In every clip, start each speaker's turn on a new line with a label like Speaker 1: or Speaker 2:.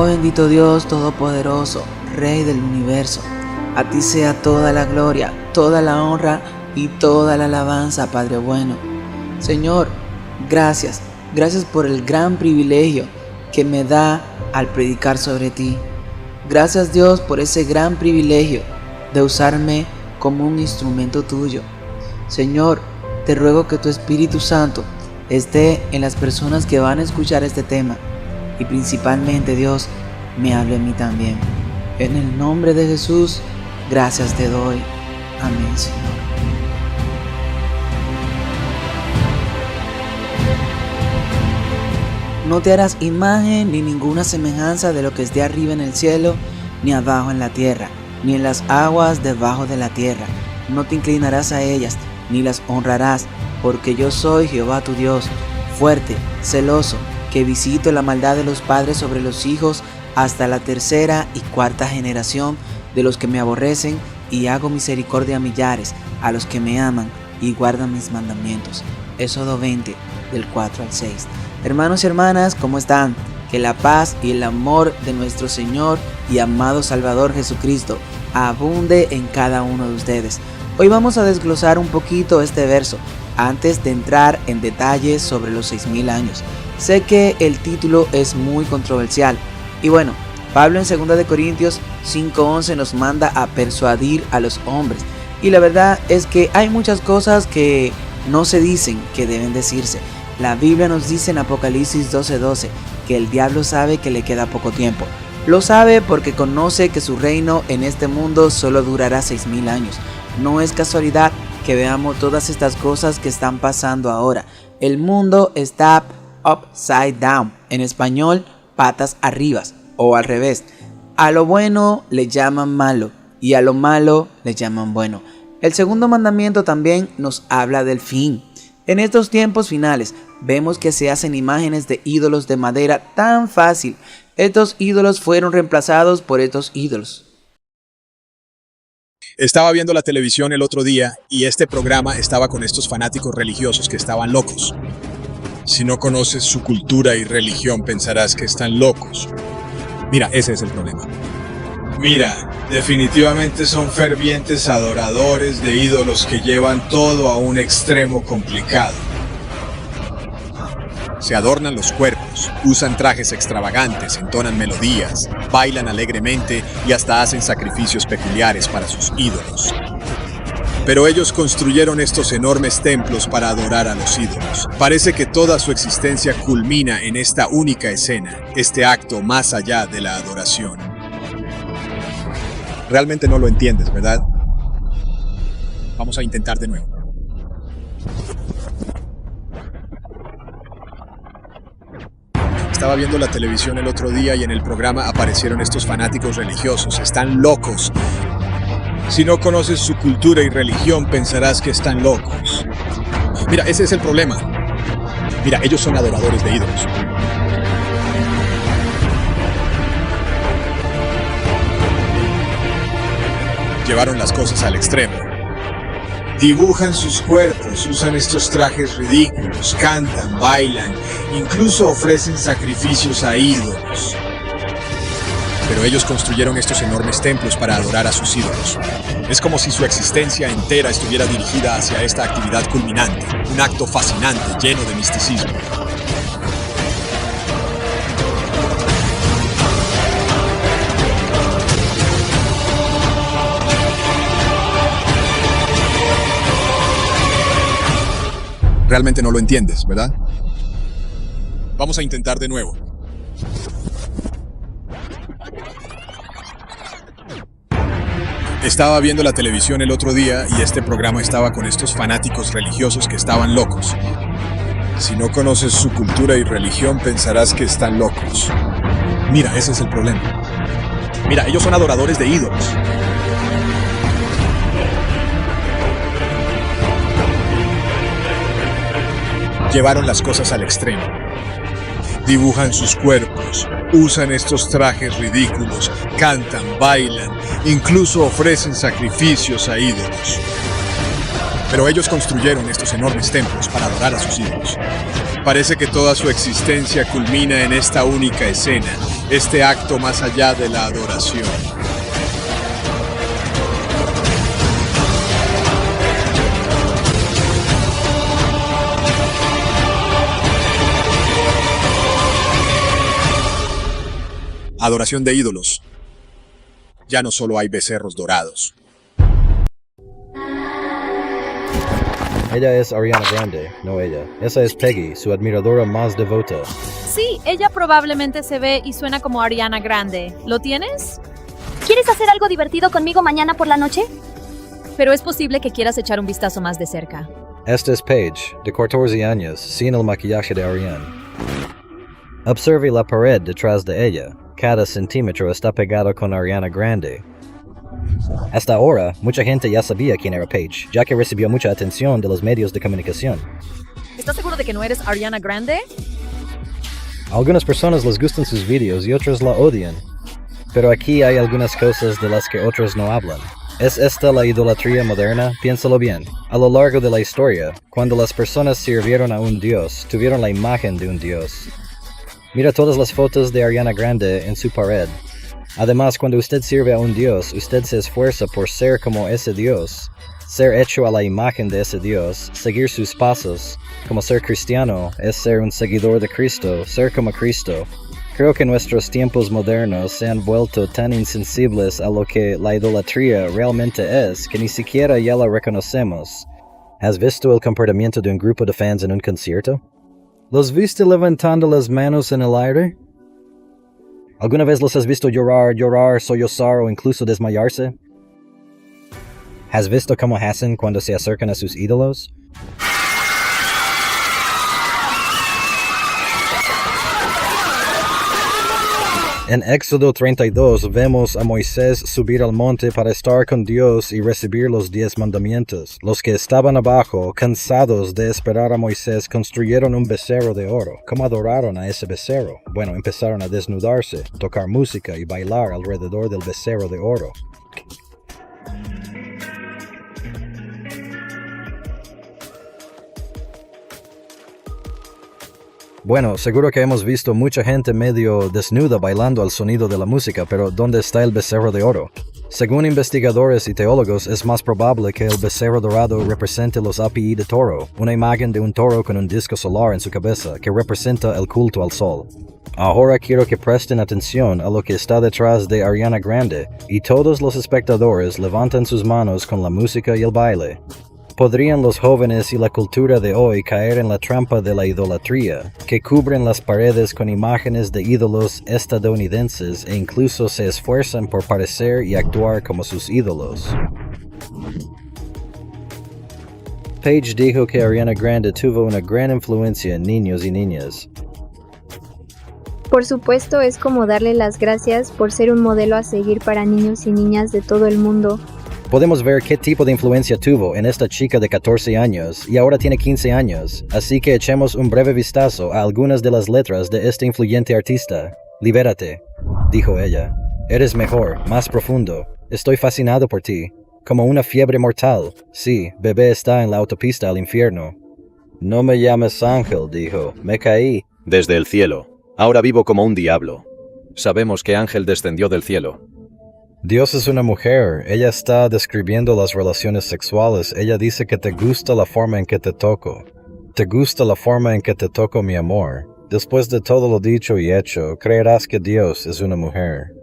Speaker 1: Oh bendito Dios Todopoderoso, Rey del universo, a ti sea toda la gloria, toda la honra y toda la alabanza, Padre bueno. Señor, gracias por el gran privilegio que me da al predicar sobre ti. Gracias Dios por ese gran privilegio de usarme como un instrumento tuyo. Señor, te ruego que tu Espíritu Santo esté en las personas que van a escuchar este tema y principalmente Dios me hable a mí también. En el nombre de Jesús, gracias te doy. Amén, Señor. No te harás imagen ni ninguna semejanza de lo que esté arriba en el cielo, ni abajo en la tierra, ni en las aguas debajo de la tierra. No te inclinarás a ellas, ni las honrarás, porque yo soy Jehová tu Dios, fuerte, celoso, que visito la maldad de los padres sobre los hijos hasta la tercera y cuarta generación de los que me aborrecen, y hago misericordia a millares, a los que me aman y guardan mis mandamientos. Éxodo 20, del 4 al 6. Hermanos y hermanas, ¿cómo están? Que la paz y el amor de nuestro Señor y amado Salvador Jesucristo abunde en cada uno de ustedes. Hoy vamos a desglosar un poquito este verso, antes de entrar en detalles sobre los 6000 años. Sé que el título es muy controversial, y bueno, Pablo en 2 de Corintios 5:11 nos manda a persuadir a los hombres, y la verdad es que hay muchas cosas que no se dicen que deben decirse. La Biblia nos dice en Apocalipsis 12:12 que el diablo sabe que le queda poco tiempo. Lo sabe porque conoce que su reino en este mundo solo durará 6000 años. No es casualidad que veamos todas estas cosas que están pasando ahora. El mundo está upside down, en español, patas arriba o al revés. A lo bueno le llaman malo y a lo malo le llaman bueno. El segundo mandamiento también nos habla del fin. En estos tiempos finales vemos que se hacen imágenes de ídolos de madera tan fácil. Estos ídolos fueron reemplazados por estos ídolos.
Speaker 2: Estaba viendo la televisión el otro día y este programa estaba con estos fanáticos religiosos que estaban locos. Si no conoces su cultura y religión, pensarás que están locos. Mira, ese es el problema.
Speaker 3: Mira, definitivamente son fervientes adoradores de ídolos que llevan todo a un extremo complicado.
Speaker 2: Se adornan los cuerpos, usan trajes extravagantes, entonan melodías, bailan alegremente y hasta hacen sacrificios peculiares para sus ídolos. Pero ellos construyeron estos enormes templos para adorar a los ídolos. Parece que toda su existencia culmina en esta única escena, este acto más allá de la adoración. Realmente no lo entiendes, ¿verdad? Vamos a intentar de nuevo. Estaba viendo la televisión el otro día y en el programa aparecieron estos fanáticos religiosos. Están locos. Si no conoces su cultura y religión, pensarás que están locos. Mira, ese es el problema. Mira, ellos son adoradores de ídolos. Llevaron las cosas al extremo.
Speaker 3: Dibujan sus cuerpos, usan estos trajes ridículos, cantan, bailan, incluso ofrecen sacrificios a ídolos.
Speaker 2: Pero ellos construyeron estos enormes templos para adorar a sus ídolos. Es como si su existencia entera estuviera dirigida hacia esta actividad culminante, un acto fascinante, lleno de misticismo. Realmente no lo entiendes, ¿verdad? Vamos a intentar de nuevo. Estaba viendo la televisión el otro día y este programa estaba con estos fanáticos religiosos que estaban locos.
Speaker 3: Si no conoces su cultura y religión, pensarás que están locos.
Speaker 2: Mira, ese es el problema. Mira, ellos son adoradores de ídolos. Llevaron las cosas al extremo.
Speaker 3: Dibujan sus cuerpos, usan estos trajes ridículos, cantan, bailan, incluso ofrecen sacrificios a ídolos.
Speaker 2: Pero ellos construyeron estos enormes templos para adorar a sus ídolos. Parece que toda su existencia culmina en esta única escena, este acto más allá de la adoración. Adoración de ídolos. Ya no solo hay becerros dorados.
Speaker 4: Ella es Ariana Grande, no ella. Esa es Peggy, su admiradora más devota.
Speaker 5: Sí, ella probablemente se ve y suena como Ariana Grande. ¿Lo tienes?
Speaker 6: ¿Quieres hacer algo divertido conmigo mañana por la noche?
Speaker 5: Pero es posible que quieras echar un vistazo más de cerca.
Speaker 4: Esta es Paige, de 14 años, sin el maquillaje de Ariana. Observe la pared detrás de ella. Cada centímetro está pegado con Ariana Grande. Hasta ahora, mucha gente ya sabía quién era Paige, ya que recibió mucha atención de los medios de comunicación.
Speaker 5: ¿Estás seguro de que no eres Ariana Grande?
Speaker 4: A algunas personas les gustan sus vídeos y otras la odian. Pero aquí hay algunas cosas de las que otros no hablan. ¿Es esta la idolatría moderna? Piénsalo bien. A lo largo de la historia, cuando las personas sirvieron a un dios, tuvieron la imagen de un dios. Mira todas las fotos de Ariana Grande en su pared. Además, cuando usted sirve a un dios, usted se esfuerza por ser como ese dios, ser hecho a la imagen de ese dios, seguir sus pasos. Como ser cristiano es ser un seguidor de Cristo, ser como Cristo. Creo que nuestros tiempos modernos se han vuelto tan insensibles a lo que la idolatría realmente es que ni siquiera ya la reconocemos. ¿Has visto el comportamiento de un grupo de fans en un concierto? ¿Los viste levantando las manos en el aire? ¿Alguna vez los has visto llorar, sollozar o incluso desmayarse? ¿Has visto cómo hacen cuando se acercan a sus ídolos? En Éxodo 32 vemos a Moisés subir al monte para estar con Dios y recibir los 10 mandamientos. Los que estaban abajo, cansados de esperar a Moisés, construyeron un becerro de oro. ¿Cómo adoraron a ese becerro? Bueno, empezaron a desnudarse, tocar música y bailar alrededor del becerro de oro. Bueno, seguro que hemos visto mucha gente medio desnuda bailando al sonido de la música, pero ¿dónde está el becerro de oro? Según investigadores y teólogos, es más probable que el becerro dorado represente los API de toro, una imagen de un toro con un disco solar en su cabeza que representa el culto al sol. Ahora quiero que presten atención a lo que está detrás de Ariana Grande, y todos los espectadores levantan sus manos con la música y el baile. ¿Podrían los jóvenes y la cultura de hoy caer en la trampa de la idolatría, que cubren las paredes con imágenes de ídolos estadounidenses e incluso se esfuerzan por parecer y actuar como sus ídolos? Paige dijo que Ariana Grande tuvo una gran influencia en niños y niñas.
Speaker 7: Por supuesto, es como darle las gracias por ser un modelo a seguir para niños y niñas de todo el mundo.
Speaker 4: Podemos ver qué tipo de influencia tuvo en esta chica de 14 años y ahora tiene 15 años, así que echemos un breve vistazo a algunas de las letras de este influyente artista. Libérate, dijo ella. Eres mejor, más profundo. Estoy fascinado por ti. Como una fiebre mortal. Sí, bebé está en la autopista al infierno. No me llames Ángel, dijo. Me caí.
Speaker 8: Desde el cielo. Ahora vivo como un diablo. Sabemos que Ángel descendió del cielo.
Speaker 4: Dios es una mujer. Ella está describiendo las relaciones sexuales. Ella dice que te gusta la forma en que te toco. Te gusta la forma en que te toco, mi amor. Después de todo lo dicho y hecho, creerás que Dios es una mujer.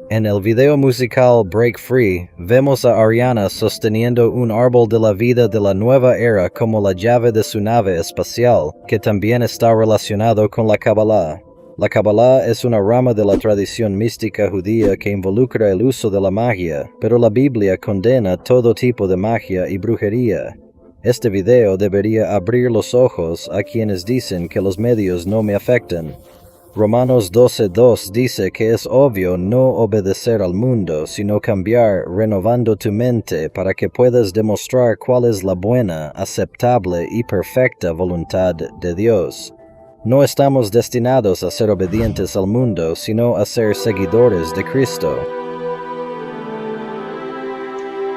Speaker 4: En el video musical Break Free, vemos a Ariana sosteniendo un árbol de la vida de la nueva era como la llave de su nave espacial, que también está relacionado con la Kabbalah. La Kabbalah es una rama de la tradición mística judía que involucra el uso de la magia, pero la Biblia condena todo tipo de magia y brujería. Este video debería abrir los ojos a quienes dicen que los medios no me afectan. Romanos 12:2 dice que es obvio no obedecer al mundo, sino cambiar renovando tu mente para que puedas demostrar cuál es la buena, aceptable y perfecta voluntad de Dios. No estamos destinados a ser obedientes al mundo, sino a ser seguidores de Cristo.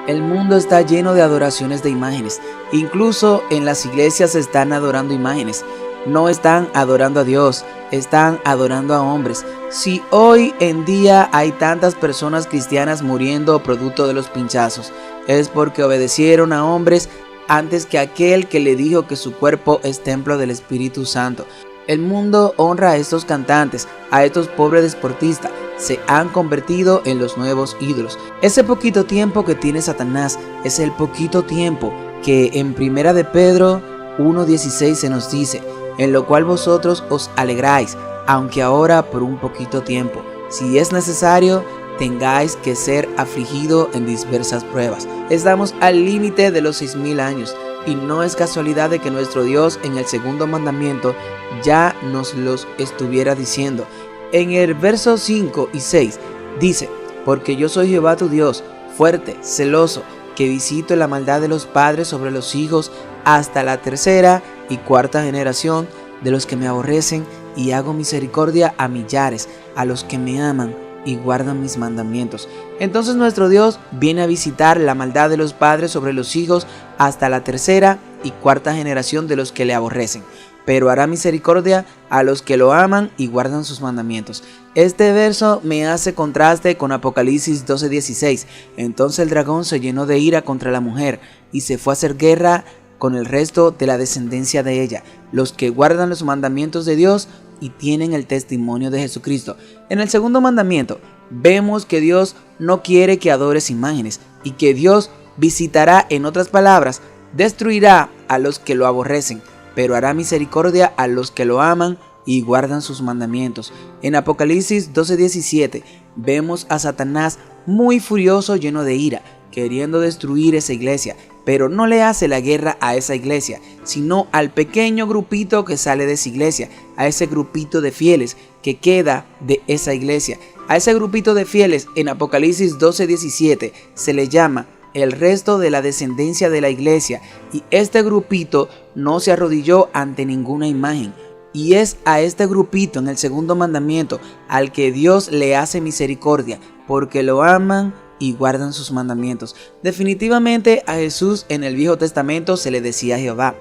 Speaker 1: El mundo está lleno de adoraciones de imágenes. Incluso en las iglesias están adorando imágenes. No están adorando a Dios, están adorando a hombres. Si hoy en día hay tantas personas cristianas muriendo producto de los pinchazos, es porque obedecieron a hombres antes que aquel que le dijo que su cuerpo es templo del Espíritu Santo. El mundo honra a estos cantantes, a estos pobres deportistas. Se han convertido en los nuevos ídolos. Ese poquito tiempo que tiene Satanás es el poquito tiempo que en 1 de Pedro 1:16 se nos dice: en lo cual vosotros os alegráis, aunque ahora por un poquito tiempo, si es necesario, tengáis que ser afligido en diversas pruebas. Estamos al límite de los 6000 años. Y no es casualidad de que nuestro Dios en el segundo mandamiento ya nos los estuviera diciendo. En el verso 5 y 6 dice: porque yo soy Jehová tu Dios, fuerte, celoso, que visito la maldad de los padres sobre los hijos hasta la tercera y cuarta generación de los que me aborrecen, y hago misericordia a millares, a los que me aman y guardan mis mandamientos. Entonces nuestro Dios viene a visitar la maldad de los padres sobre los hijos hasta la tercera y cuarta generación de los que le aborrecen, pero hará misericordia a los que lo aman y guardan sus mandamientos. Este verso me hace contraste con Apocalipsis 12:16. Entonces el dragón se llenó de ira contra la mujer y se fue a hacer guerra con el resto de la descendencia de ella, los que guardan los mandamientos de Dios y tienen el testimonio de Jesucristo. En el segundo mandamiento vemos que Dios no quiere que adores imágenes y que Dios visitará, en otras palabras, destruirá a los que lo aborrecen, pero hará misericordia a los que lo aman y guardan sus mandamientos. En Apocalipsis 12:17 vemos a Satanás muy furioso, lleno de ira, queriendo destruir esa iglesia, pero no le hace la guerra a esa iglesia, sino al pequeño grupito que sale de esa iglesia, a ese grupito de fieles que queda de esa iglesia. A ese grupito de fieles en Apocalipsis 12:17 se le llama el resto de la descendencia de la iglesia, y este grupito no se arrodilló ante ninguna imagen. Y es a este grupito en el segundo mandamiento al que Dios le hace misericordia, porque lo aman y guardan sus mandamientos. Definitivamente a Jesús en el Viejo Testamento se le decía Jehová,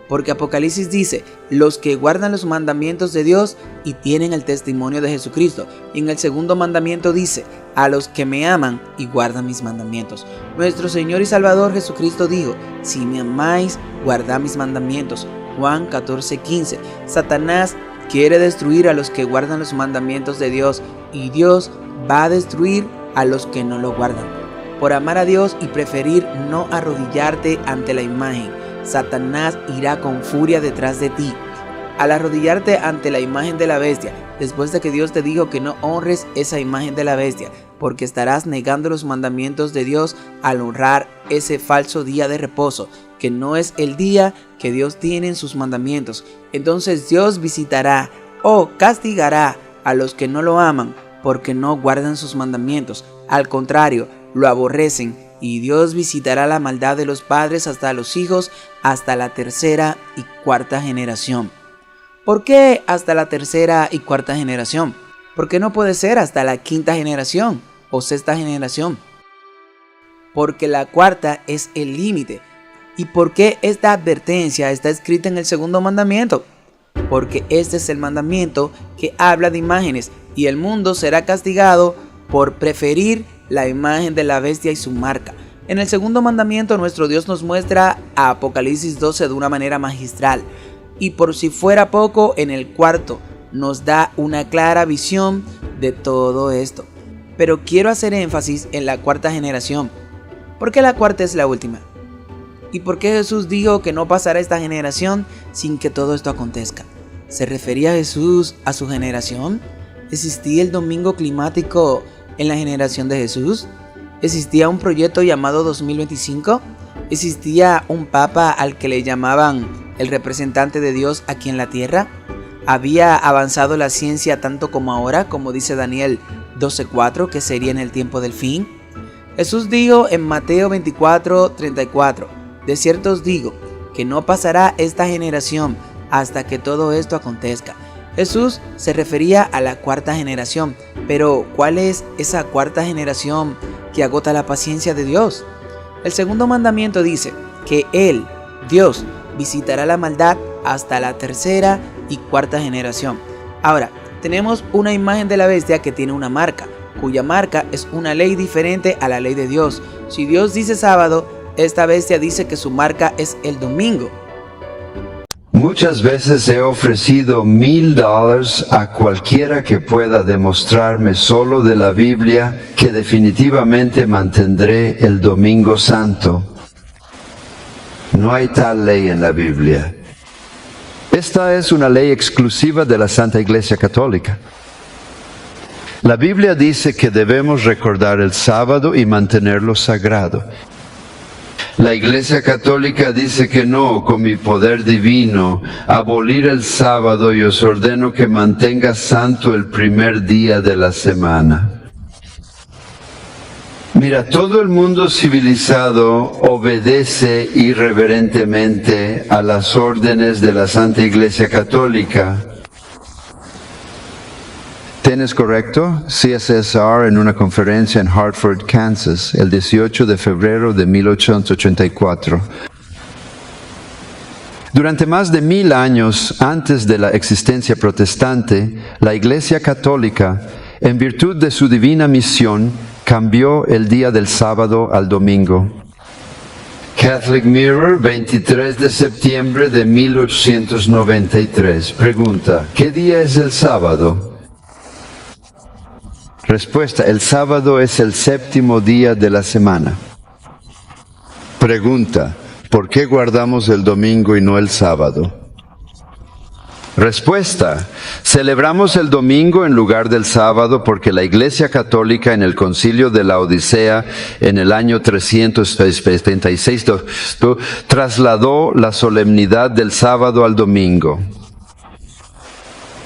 Speaker 1: porque Apocalipsis dice: los que guardan los mandamientos de Dios y tienen el testimonio de Jesucristo. Y en el segundo mandamiento dice: a los que me aman y guardan mis mandamientos. Nuestro Señor y Salvador Jesucristo dijo: si me amáis, guardad mis mandamientos. Juan 14:15. Satanás quiere destruir a los que guardan los mandamientos de Dios, y Dios va a destruir a los que no lo guardan. Por amar a Dios y preferir no arrodillarte ante la imagen, Satanás irá con furia detrás de ti. Al arrodillarte ante la imagen de la bestia, después de que Dios te dijo que no honres esa imagen de la bestia, porque estarás negando los mandamientos de Dios al honrar ese falso día de reposo, que no es el día que Dios tiene en sus mandamientos. Entonces Dios visitará o castigará a los que no lo aman, porque no guardan sus mandamientos. Al contrario, lo aborrecen, y Dios visitará la maldad de los padres hasta los hijos, hasta la tercera y cuarta generación. ¿Por qué hasta la tercera y cuarta generación? ¿Por qué no puede ser hasta la quinta generación o sexta generación? Porque la cuarta es el límite. ¿Y por qué esta advertencia está escrita en el segundo mandamiento? Porque este es el mandamiento que habla de imágenes, y el mundo será castigado por preferir la imagen de la bestia y su marca. En el segundo mandamiento nuestro Dios nos muestra a Apocalipsis 12 de una manera magistral, y por si fuera poco, en el cuarto nos da una clara visión de todo esto. Pero quiero hacer énfasis en la cuarta generación. ¿Por qué la cuarta es la última? ¿Y por qué Jesús dijo que no pasará esta generación sin que todo esto acontezca? ¿Se refería Jesús a su generación? ¿Existía el domingo climático en la generación de Jesús? ¿Existía un proyecto llamado 2025? ¿Existía un papa al que le llamaban el representante de Dios aquí en la tierra? ¿Había avanzado la ciencia tanto como ahora, como dice Daniel 12:4, que sería en el tiempo del fin? Jesús dijo en Mateo 24:34, de cierto os digo que no pasará esta generación hasta que todo esto acontezca. Jesús se refería a la cuarta generación, pero ¿cuál es esa cuarta generación que agota la paciencia de Dios? El segundo mandamiento dice que Él, Dios, visitará la maldad hasta la tercera y cuarta generación. Ahora, tenemos una imagen de la bestia que tiene una marca, cuya marca es una ley diferente a la ley de Dios. Si Dios dice sábado, esta bestia dice que su marca es el domingo.
Speaker 9: Muchas veces he ofrecido $1000 a cualquiera que pueda demostrarme solo de la Biblia que definitivamente mantendré el domingo santo. No hay tal ley en la Biblia. Esta es una ley exclusiva de la Santa Iglesia Católica. La Biblia dice que debemos recordar el sábado y mantenerlo sagrado. La Iglesia Católica dice que no, con mi poder divino, abolir el sábado y os ordeno que mantenga santo el primer día de la semana. Mira, todo el mundo civilizado obedece irreverentemente a las órdenes de la Santa Iglesia Católica. ¿Tienes correcto? CSSR en una conferencia en Hartford, Kansas, el 18 de febrero de 1884. Durante más de 1000 años antes de la existencia protestante, la Iglesia Católica, en virtud de su divina misión, cambió el día del sábado al domingo. Catholic Mirror, 23 de septiembre de 1893. Pregunta, ¿qué día es el sábado? Respuesta, el sábado es el séptimo día de la semana. Pregunta, ¿por qué guardamos el domingo y no el sábado? Respuesta, celebramos el domingo en lugar del sábado porque la Iglesia Católica en el Concilio de la Odisea en el año 376 trasladó la solemnidad del sábado al domingo.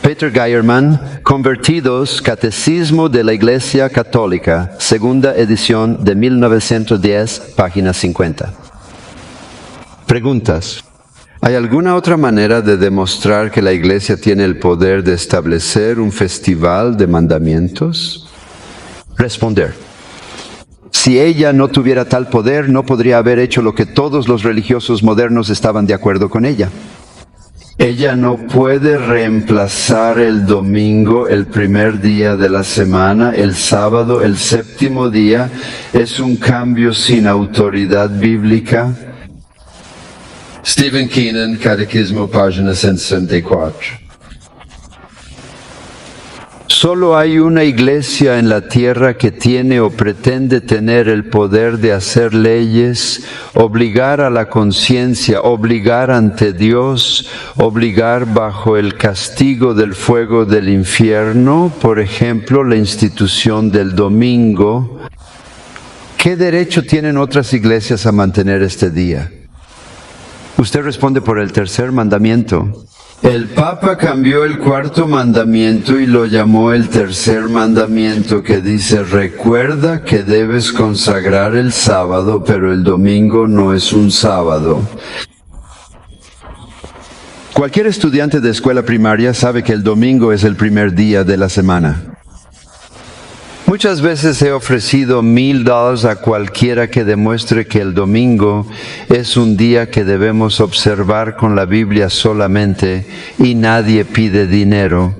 Speaker 9: Peter Geiermann, Convertidos, Catecismo de la Iglesia Católica, segunda edición de 1910, página 50. Preguntas. ¿Hay alguna otra manera de demostrar que la Iglesia tiene el poder de establecer un festival de mandamientos? Responder. Si ella no tuviera tal poder, no podría haber hecho lo que todos los religiosos modernos estaban de acuerdo con ella. Ella no puede reemplazar el domingo, el primer día de la semana, el sábado, el séptimo día. Es un cambio sin autoridad bíblica. Stephen Keenan, Catecismo, página 164. Solo hay una iglesia en la tierra que tiene o pretende tener el poder de hacer leyes, obligar a la conciencia, obligar ante Dios, obligar bajo el castigo del fuego del infierno, por ejemplo, la institución del domingo. ¿Qué derecho tienen otras iglesias a mantener este día? Usted responde por el tercer mandamiento. El Papa cambió el cuarto mandamiento y lo llamó el tercer mandamiento, que dice: recuerda que debes consagrar el sábado, pero el domingo no es un sábado. Cualquier estudiante de escuela primaria sabe que el domingo es el primer día de la semana. Muchas veces he ofrecido $1000 a cualquiera que demuestre que el domingo es un día que debemos observar con la Biblia solamente y nadie pide dinero.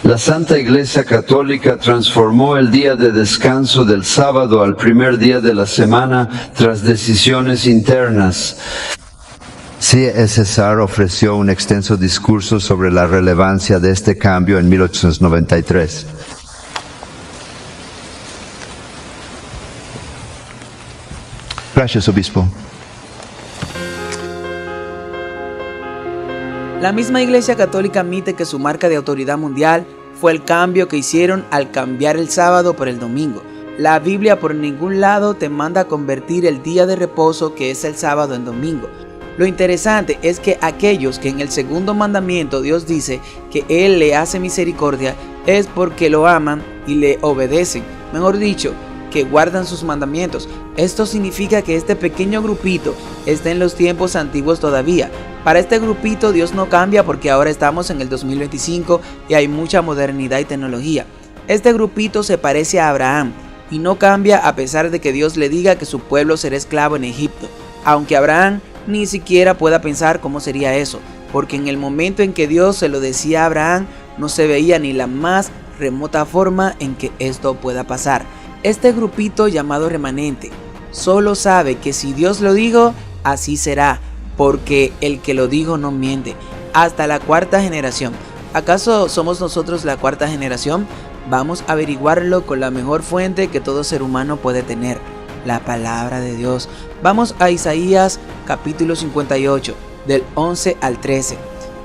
Speaker 9: La Santa Iglesia Católica transformó el día de descanso del sábado al primer día de la semana tras decisiones internas. CSSR ofreció un extenso discurso sobre la relevancia de este cambio en 1893. Gracias, obispo.
Speaker 1: La misma Iglesia Católica admite que su marca de autoridad mundial fue el cambio que hicieron al cambiar el sábado por el domingo. La Biblia por ningún lado te manda a convertir el día de reposo, que es el sábado, en domingo. Lo interesante es que aquellos que en el segundo mandamiento Dios dice que Él le hace misericordia es porque lo aman y le obedecen. Mejor dicho, que guardan sus mandamientos. Esto significa que este pequeño grupito está en los tiempos antiguos todavía. Para este grupito Dios no cambia porque ahora estamos en el 2025 y hay mucha modernidad y tecnología. Este grupito se parece a Abraham. y no cambia a pesar de que Dios le diga que su pueblo será esclavo en Egipto, aunque Abraham ni siquiera pueda pensar cómo sería eso, porque en el momento en que Dios se lo decía a Abraham, no se veía ni la más remota forma en que esto pueda pasar. Este grupito llamado remanente solo sabe que si Dios lo dijo, así será, porque el que lo dijo no miente. Hasta la cuarta generación. ¿Acaso somos nosotros la cuarta generación? Vamos a averiguarlo con la mejor fuente que todo ser humano puede tener, la palabra de Dios. Vamos a Isaías capítulo 58, del 11 al 13.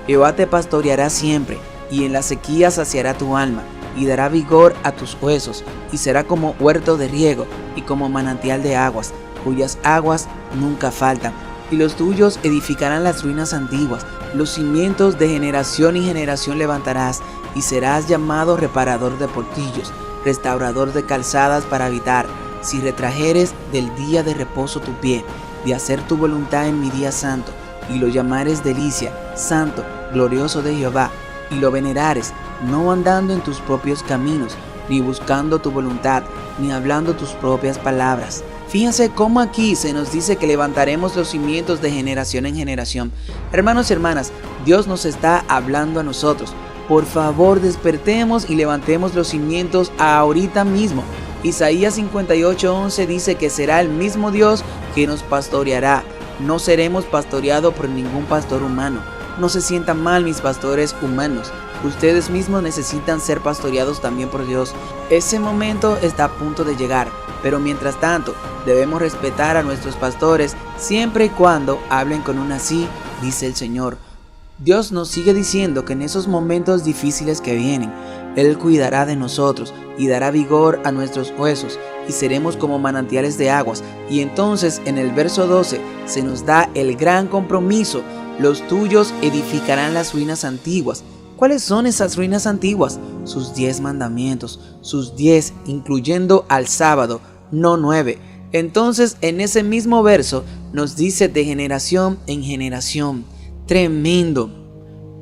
Speaker 1: Jehová te pastoreará siempre, y en la sequía saciará tu alma, y dará vigor a tus huesos, y será como huerto de riego, y como manantial de aguas, cuyas aguas nunca faltan. Y los tuyos edificarán las ruinas antiguas, los cimientos de generación y generación levantarás, y serás llamado reparador de portillos, restaurador de calzadas para habitar. Si retrajeres del día de reposo tu pie, de hacer tu voluntad en mi día santo, y lo llamares delicia, santo, glorioso de Jehová, y lo venerares, no andando en tus propios caminos, ni buscando tu voluntad, ni hablando tus propias palabras. Fíjense cómo aquí se nos dice que levantaremos los cimientos de generación en generación. Hermanos y hermanas, Dios nos está hablando a nosotros. Por favor, despertemos y levantemos los cimientos ahorita mismo. Isaías 58:11 dice que será el mismo Dios que nos pastoreará. No seremos pastoreados por ningún pastor humano. No se sientan mal, mis pastores humanos. Ustedes mismos necesitan ser pastoreados también por Dios. Ese momento está a punto de llegar, pero mientras tanto debemos respetar a nuestros pastores siempre y cuando hablen con un así, dice el Señor. Dios nos sigue diciendo que en esos momentos difíciles que vienen, Él cuidará de nosotros y dará vigor a nuestros huesos, y seremos como manantiales de aguas. Y entonces en el verso 12 se nos da el gran compromiso: los tuyos edificarán las ruinas antiguas. ¿Cuáles son esas ruinas antiguas? Sus 10 mandamientos, sus 10 incluyendo al sábado, no 9. Entonces en ese mismo verso nos dice de generación en generación. Tremendo.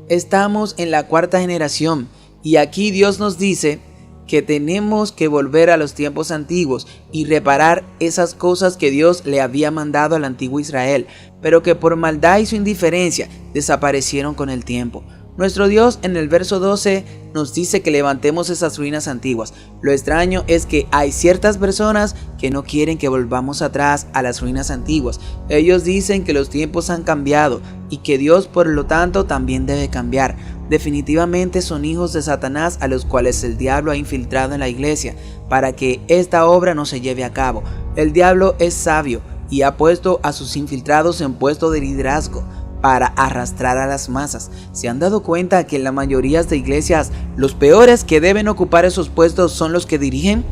Speaker 1: Estamos en la cuarta generación y aquí Dios nos dice que tenemos que volver a los tiempos antiguos y reparar esas cosas que Dios le había mandado al antiguo Israel, pero que por maldad y su indiferencia desaparecieron con el tiempo. Nuestro Dios en el verso 12 nos dice que levantemos esas ruinas antiguas. Lo extraño es que hay ciertas personas que no quieren que volvamos atrás a las ruinas antiguas. Ellos dicen que los tiempos han cambiado y que Dios por lo tanto también debe cambiar. Definitivamente son hijos de Satanás a los cuales el diablo ha infiltrado en la iglesia para que esta obra no se lleve a cabo. El diablo es sabio y ha puesto a sus infiltrados en puesto de liderazgo para arrastrar a las masas. ¿Se han dado cuenta que en la mayoría de iglesias los peores que deben ocupar esos puestos son los que dirigen?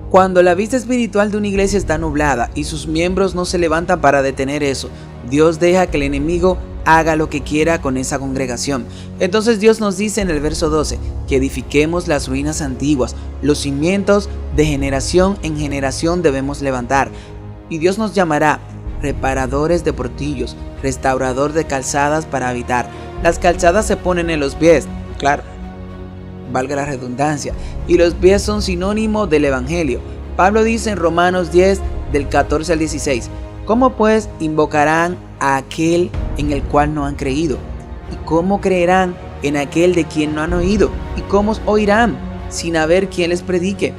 Speaker 1: Cuando la vista espiritual de una iglesia está nublada y sus miembros no se levantan para detener eso, Dios deja que el enemigo haga lo que quiera con esa congregación. Entonces Dios nos dice en el verso 12 que edifiquemos las ruinas antiguas, los cimientos de generación en generación debemos levantar. Y Dios nos llamará reparadores de portillos, restaurador de calzadas para habitar. Las calzadas se ponen en los pies, claro, valga la redundancia, y los pies son sinónimo del evangelio. Pablo dice en Romanos 10 del 14 al 16: ¿cómo pues invocarán a aquel en el cual no han creído? ¿Y cómo creerán en aquel de quien no han oído? ¿Y cómo oirán sin haber quien les predique?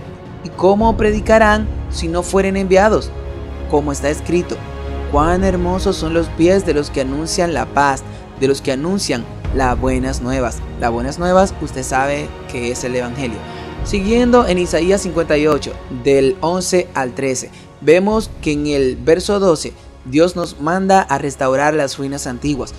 Speaker 1: ¿Y cómo predicarán si no fueren enviados? Como está escrito: cuán hermosos son los pies de los que anuncian la paz, de los que anuncian las buenas nuevas. Las buenas nuevas, usted sabe que es el evangelio. Siguiendo en Isaías 58, del 11 al 13, vemos que en el verso 12, Dios nos manda a restaurar las ruinas antiguas.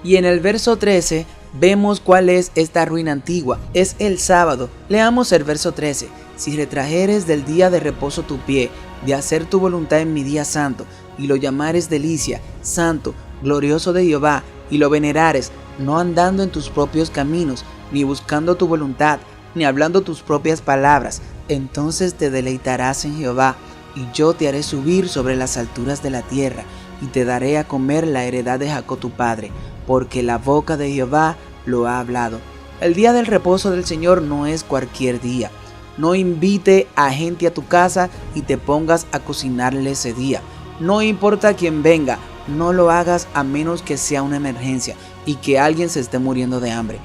Speaker 1: Y en el verso 13, vemos cuál es esta ruina antigua. Es el sábado. Leamos el verso 13. Si retrajeres del día de reposo tu pie, de hacer tu voluntad en mi día santo, y lo llamares delicia, santo, glorioso de Jehová, y lo venerares, no andando en tus propios caminos, ni buscando tu voluntad, ni hablando tus propias palabras, entonces te deleitarás en Jehová, y yo te haré subir sobre las alturas de la tierra, y te daré a comer la heredad de Jacob tu padre, porque la boca de Jehová lo ha hablado. El día del reposo del Señor no es cualquier día. No invite a gente a tu casa y te pongas a cocinarle ese día. No importa quién venga, no lo hagas a menos que sea una emergencia y que alguien se esté muriendo de hambre.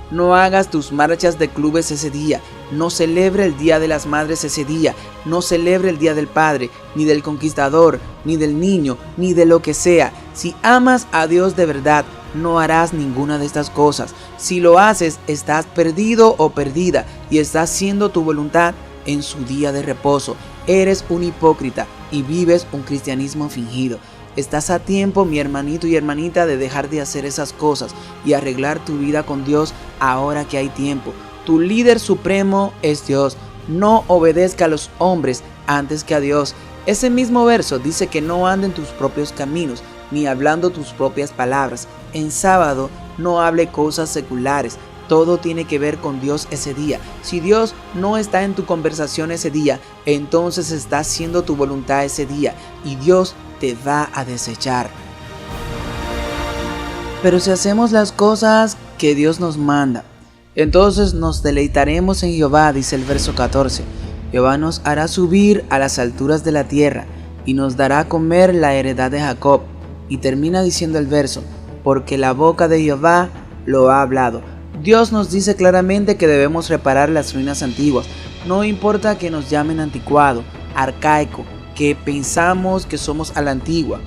Speaker 1: No hagas tus marchas de clubes ese día. No celebre el Día de las Madres ese día. No celebre el Día del Padre, ni del Conquistador, ni del Niño, ni de lo que sea. Si amas a Dios de verdad, no harás ninguna de estas cosas. Si lo haces, estás perdido o perdida y estás haciendo tu voluntad en su día de reposo. Eres un hipócrita y vives un cristianismo fingido. Estás a tiempo, mi hermanito y hermanita, de dejar de hacer esas cosas y arreglar tu vida con Dios ahora que hay tiempo. Tu líder supremo es Dios. No obedezca a los hombres antes que a Dios. Ese mismo verso dice que no anden tus propios caminos, ni hablando tus propias palabras. En sábado no hable cosas seculares. Todo tiene que ver con Dios ese día. Si Dios no está en tu conversación ese día, entonces está haciendo tu voluntad ese día y Dios te va a desechar. Pero si hacemos las cosas que Dios nos manda, entonces nos deleitaremos en Jehová, dice el verso 14. Jehová nos hará subir a las alturas de la tierra y nos dará a comer la heredad de Jacob. Y termina diciendo el verso, porque la boca de Jehová lo ha hablado. Dios nos dice claramente que debemos reparar las ruinas antiguas. No importa que nos llamen anticuado, arcaico, que pensamos que somos a la antigua.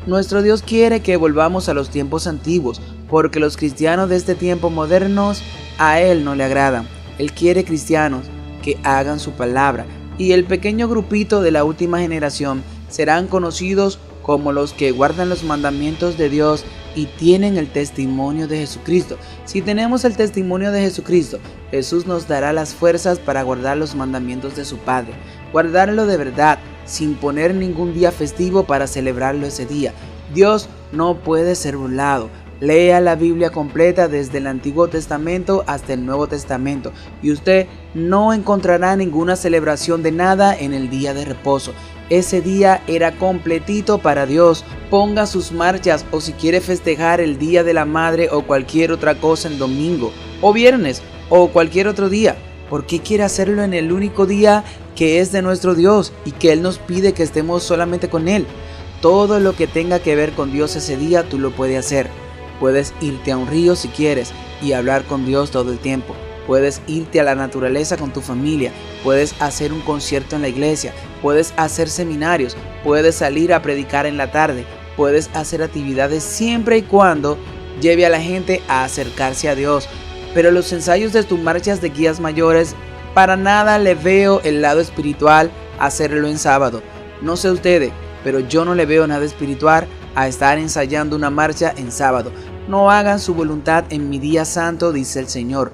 Speaker 1: Nuestro Dios quiere que volvamos a los tiempos antiguos, porque los cristianos de este tiempo modernos a Él no le agradan. Él quiere cristianos que hagan su palabra, y el pequeño grupito de la última generación serán conocidos como los que guardan los mandamientos de Dios y tienen el testimonio de Jesucristo. Si tenemos el testimonio de Jesucristo, Jesús nos dará las fuerzas para guardar los mandamientos de su Padre, guardarlo de verdad, sin poner ningún día festivo para celebrarlo ese día. Dios no puede ser burlado. Lea la Biblia completa desde el Antiguo Testamento hasta el Nuevo Testamento y usted no encontrará ninguna celebración de nada en el día de reposo. Ese día era completito para Dios. Ponga sus marchas o si quiere festejar el Día de la Madre o cualquier otra cosa en domingo o viernes o cualquier otro día. ¿Por qué quiere hacerlo en el único día que es de nuestro Dios y que Él nos pide que estemos solamente con Él? Todo lo que tenga que ver con Dios ese día tú lo puedes hacer. Puedes irte a un río si quieres y hablar con Dios todo el tiempo. Puedes irte a la naturaleza con tu familia. Puedes hacer un concierto en la iglesia. Puedes hacer seminarios. Puedes salir a predicar en la tarde. Puedes hacer actividades siempre y cuando lleve a la gente a acercarse a Dios. Pero los ensayos de tus marchas de guías mayores, para nada le veo el lado espiritual a hacerlo en sábado. No sé ustedes, pero yo no le veo nada espiritual a estar ensayando una marcha en sábado. No hagan su voluntad en mi día santo, dice el Señor.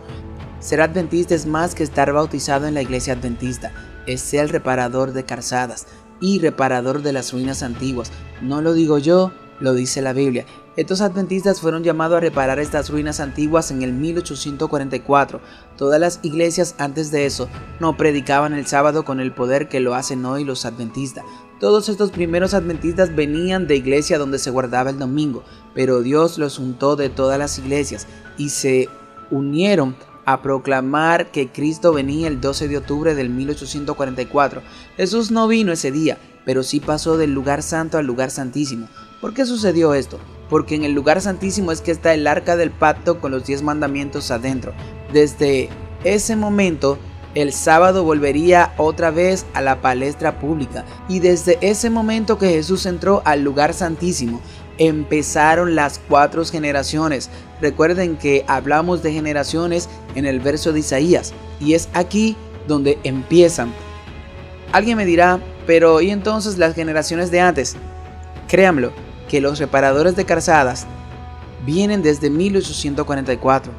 Speaker 1: Ser adventista es más que estar bautizado en la iglesia adventista. Es ser reparador de calzadas y reparador de las ruinas antiguas. No lo digo yo, lo dice la Biblia. Estos adventistas fueron llamados a reparar estas ruinas antiguas en el 1844. Todas las iglesias antes de eso no predicaban el sábado con el poder que lo hacen hoy los adventistas. Todos estos primeros adventistas venían de iglesia donde se guardaba el domingo, pero Dios los juntó de todas las iglesias y se unieron a proclamar que Cristo venía el 12 de octubre del 1844. Jesús no vino ese día, pero sí pasó del lugar santo al lugar santísimo. ¿Por qué sucedió esto? Porque en el lugar santísimo es que está el arca del pacto con los 10 mandamientos adentro. Desde ese momento, el sábado volvería otra vez a la palestra pública. Y desde ese momento que Jesús entró al lugar santísimo, empezaron las 4 generaciones. Recuerden que hablamos de generaciones en el verso de Isaías. Y es aquí donde empiezan. Alguien me dirá, pero ¿y entonces las generaciones de antes? Créanlo, que los reparadores de calzadas vienen desde 1844.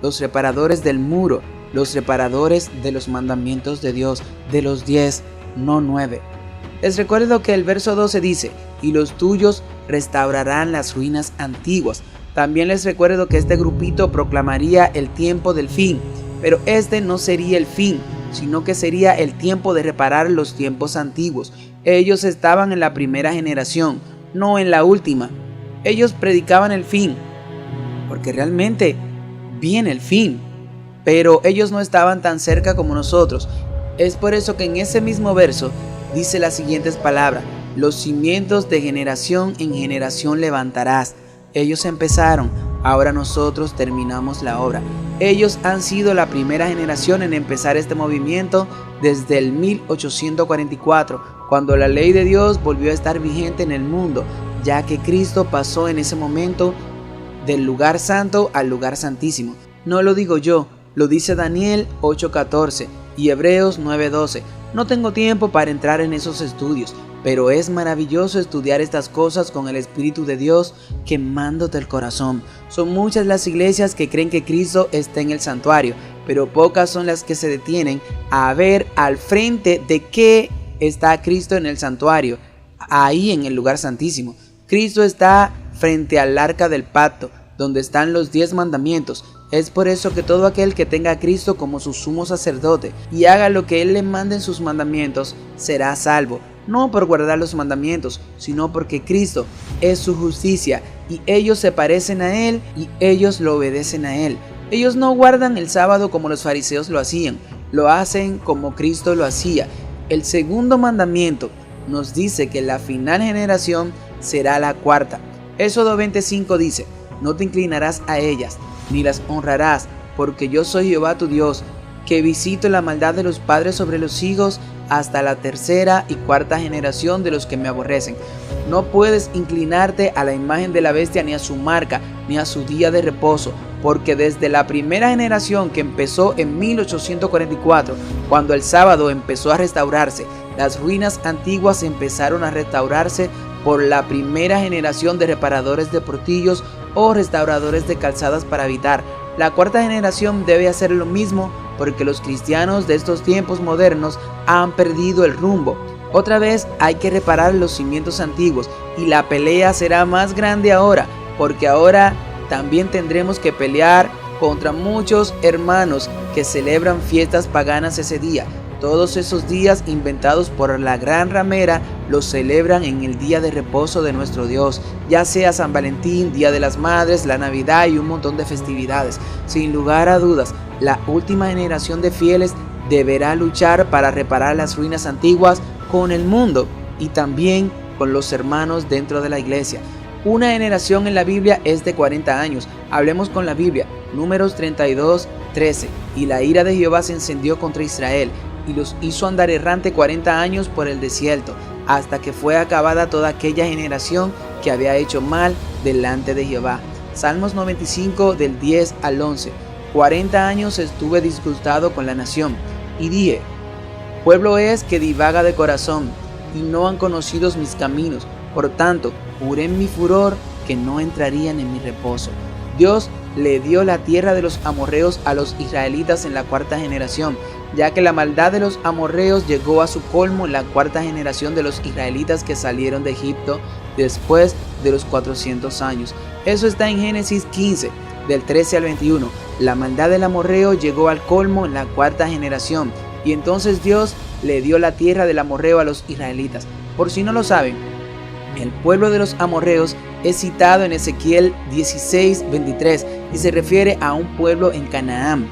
Speaker 1: Los reparadores del muro, los reparadores de los mandamientos de Dios, de los 10, no 9. Les recuerdo que el verso 12 dice, y los tuyos restaurarán las ruinas antiguas. También les recuerdo que este grupito proclamaría el tiempo del fin, pero este no sería el fin, sino que sería el tiempo de reparar los tiempos antiguos. Ellos estaban en la primera generación, no en la última. Ellos predicaban el fin, porque realmente viene el fin, pero ellos no estaban tan cerca como nosotros. Es por eso que en ese mismo verso dice las siguientes palabras: los cimientos de generación en generación levantarás. Ellos empezaron, ahora nosotros terminamos la obra. Ellos han sido la primera generación en empezar este movimiento desde el 1844, cuando la ley de Dios volvió a estar vigente en el mundo, ya que Cristo pasó en ese momento del lugar santo al lugar santísimo. No lo digo yo, lo dice Daniel 8:14 y Hebreos 9:12. No tengo tiempo para entrar en esos estudios, pero es maravilloso estudiar estas cosas con el Espíritu de Dios quemándote el corazón. Son muchas las iglesias que creen que Cristo está en el santuario, pero pocas son las que se detienen a ver al frente de qué está Cristo en el santuario, ahí en el lugar santísimo. Cristo está frente al arca del pacto, donde están los 10 mandamientos. Es por eso que todo aquel que tenga a Cristo como su sumo sacerdote y haga lo que Él le mande en sus mandamientos, será salvo. No por guardar los mandamientos, sino porque Cristo es su justicia y ellos se parecen a Él y ellos lo obedecen a Él. Ellos no guardan el sábado como los fariseos lo hacían, lo hacen como Cristo lo hacía. El segundo mandamiento nos dice que la final generación será la cuarta. Éxodo 20:5 dice: no te inclinarás a ellas, ni las honrarás, porque yo soy Jehová tu Dios, que visito la maldad de los padres sobre los hijos hasta la tercera y cuarta generación de los que me aborrecen. No puedes inclinarte a la imagen de la bestia, ni a su marca, ni a su día de reposo, porque desde la primera generación que empezó en 1844, cuando el sábado empezó a restaurarse, las ruinas antiguas empezaron a restaurarse por la primera generación de reparadores de portillos o restauradores de calzadas para habitar. La cuarta generación debe hacer lo mismo, porque los cristianos de estos tiempos modernos han perdido el rumbo. Otra vez hay que reparar los cimientos antiguos y la pelea será más grande ahora, porque ahora también tendremos que pelear contra muchos hermanos que celebran fiestas paganas ese día. Todos esos días inventados por la gran ramera los celebran en el día de reposo de nuestro Dios, ya sea San Valentín, Día de las Madres, la Navidad y un montón de festividades. Sin lugar a dudas, la última generación de fieles deberá luchar para reparar las ruinas antiguas con el mundo y también con los hermanos dentro de la iglesia. Una generación en la Biblia es de 40 años. Hablemos con la Biblia. Números 32:13. Y la ira de Jehová se encendió contra Israel, y los hizo andar errante 40 años por el desierto, hasta que fue acabada toda aquella generación que había hecho mal delante de Jehová. Salmos 95 del 10 al 11. 40 años estuve disgustado con la nación, y dije: pueblo es que divaga de corazón, y no han conocido mis caminos. Por tanto, juré en mi furor que no entrarían en mi reposo. Dios le dio la tierra de los amorreos a los israelitas en la cuarta generación, ya que la maldad de los amorreos llegó a su colmo en la cuarta generación de los israelitas que salieron de Egipto después de los 400 años. Eso está en Génesis 15, del 13 al 21. La maldad del amorreo llegó al colmo en la cuarta generación, y entonces Dios le dio la tierra del amorreo a los israelitas. Por si no lo saben, el pueblo de los amorreos es citado en Ezequiel 16:23 y se refiere a un pueblo en Canaán.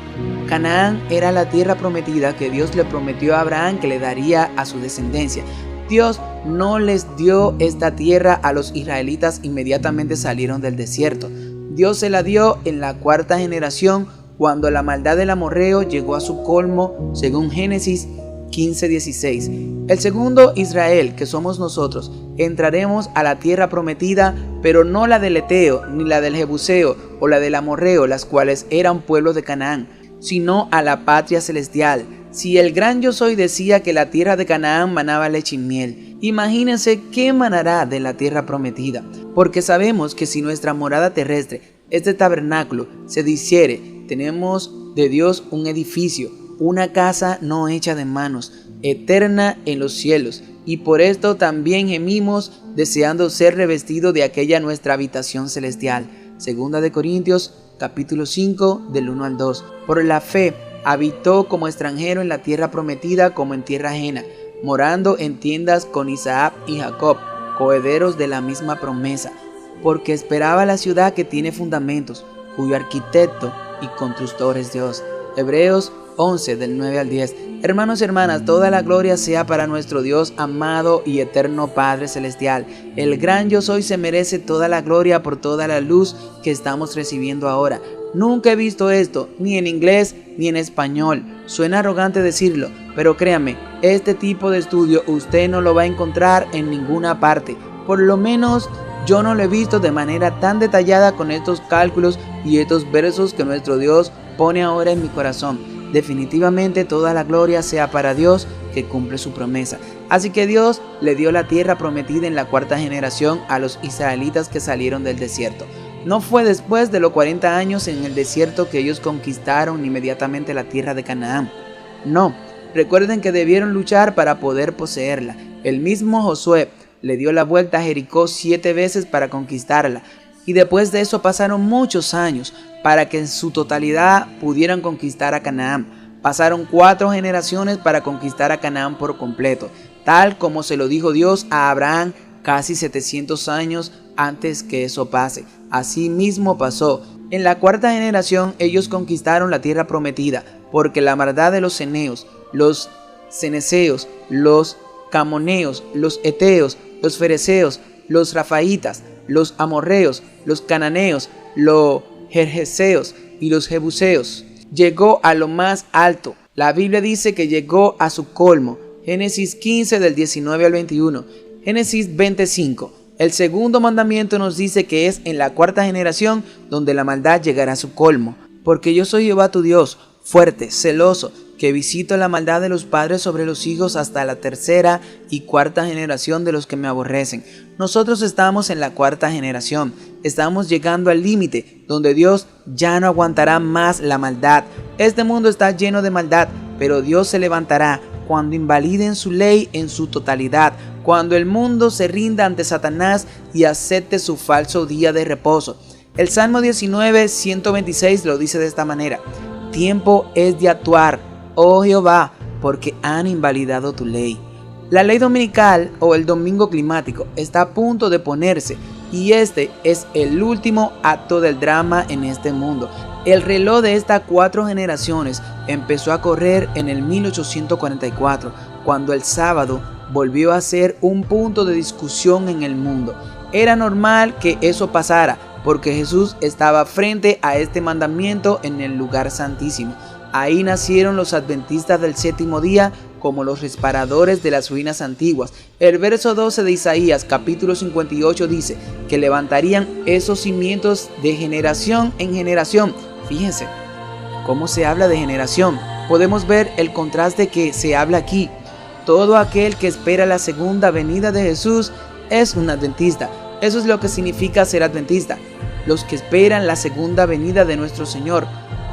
Speaker 1: Canaán era la tierra prometida que Dios le prometió a Abraham que le daría a su descendencia. Dios no les dio esta tierra a los israelitas inmediatamente salieron del desierto. Dios se la dio en la cuarta generación, cuando la maldad del amorreo llegó a su colmo, según Génesis 15:16. El segundo Israel, que somos nosotros, entraremos a la tierra prometida, pero no la del Eteo, ni la del Jebuseo o la del Amorreo, las cuales eran pueblos de Canaán, sino a la patria celestial. Si el gran Yo Soy decía que la tierra de Canaán manaba leche y miel, imagínense qué manará de la tierra prometida, porque sabemos que si nuestra morada terrestre, este tabernáculo, se deshiciere, tenemos de Dios un edificio, una casa no hecha de manos, eterna en los cielos, y por esto también gemimos deseando ser revestidos de aquella nuestra habitación celestial. Segunda de Corintios capítulo 5 del 1 al 2. Por la fe habitó como extranjero en la tierra prometida como en tierra ajena, morando en tiendas con Isaac y Jacob, coherederos de la misma promesa, porque esperaba la ciudad que tiene fundamentos, cuyo arquitecto y constructor es Dios. Hebreos 11 del 9 al 10. Hermanos y hermanas, toda la gloria sea para nuestro Dios amado y eterno Padre Celestial. El gran yo soy se merece toda la gloria por toda la luz que estamos recibiendo ahora. Nunca he visto esto, ni en inglés ni en español. Suena arrogante decirlo, pero créame, este tipo de estudio usted no lo va a encontrar en ninguna parte. Por lo menos yo no lo he visto de manera tan detallada con estos cálculos y estos versos que nuestro Dios pone ahora en mi corazón. Definitivamente toda la gloria sea para Dios que cumple su promesa. Así que Dios le dio la tierra prometida en la cuarta generación a los israelitas que salieron del desierto. No fue después de los 40 años en el desierto que ellos conquistaron inmediatamente la tierra de Canaán. No, recuerden que debieron luchar para poder poseerla. El mismo Josué le dio la vuelta a Jericó 7 veces para conquistarla. Y después de eso pasaron muchos años para que en su totalidad pudieran conquistar a Canaán. Pasaron 4 generaciones para conquistar a Canaán por completo, tal como se lo dijo Dios a Abraham casi 700 años antes que eso pase. Así mismo pasó. En la cuarta generación ellos conquistaron la tierra prometida, porque la maldad de los eneos, los ceneseos, los camoneos, los eteos, los fereceos, los rafaitas, los amorreos, los cananeos, los gergeseos y los jebuseos llegó a lo más alto. La Biblia dice que llegó a su colmo. Génesis 15 del 19 al 21. Génesis 25. El segundo mandamiento nos dice que es en la cuarta generación donde la maldad llegará a su colmo. Porque yo soy Jehová tu Dios, fuerte, celoso, que visito la maldad de los padres sobre los hijos hasta la tercera y cuarta generación de los que me aborrecen. Nosotros estamos en la cuarta generación. Estamos llegando al límite donde Dios ya no aguantará más la maldad. Este mundo está lleno de maldad, pero Dios se levantará cuando invaliden su ley en su totalidad, cuando el mundo se rinda ante Satanás y acepte su falso día de reposo. El Salmo 19, 126 lo dice de esta manera: tiempo es de actuar, oh Jehová, porque han invalidado tu ley. La ley dominical o el domingo climático está a punto de ponerse y este es el último acto del drama en este mundo. El reloj de estas 4 generaciones empezó a correr en el 1844, cuando el sábado volvió a ser un punto de discusión en el mundo. Era normal que eso pasara, porque Jesús estaba frente a este mandamiento en el lugar santísimo. Ahí nacieron los adventistas del séptimo día como los reparadores de las ruinas antiguas. El verso 12 de Isaías capítulo 58 dice que levantarían esos cimientos de generación en generación. Fíjense cómo se habla de generación. Podemos ver el contraste que se habla aquí. Todo aquel que espera la segunda venida de Jesús es un adventista. Eso es lo que significa ser adventista. Los que esperan la segunda venida de nuestro Señor.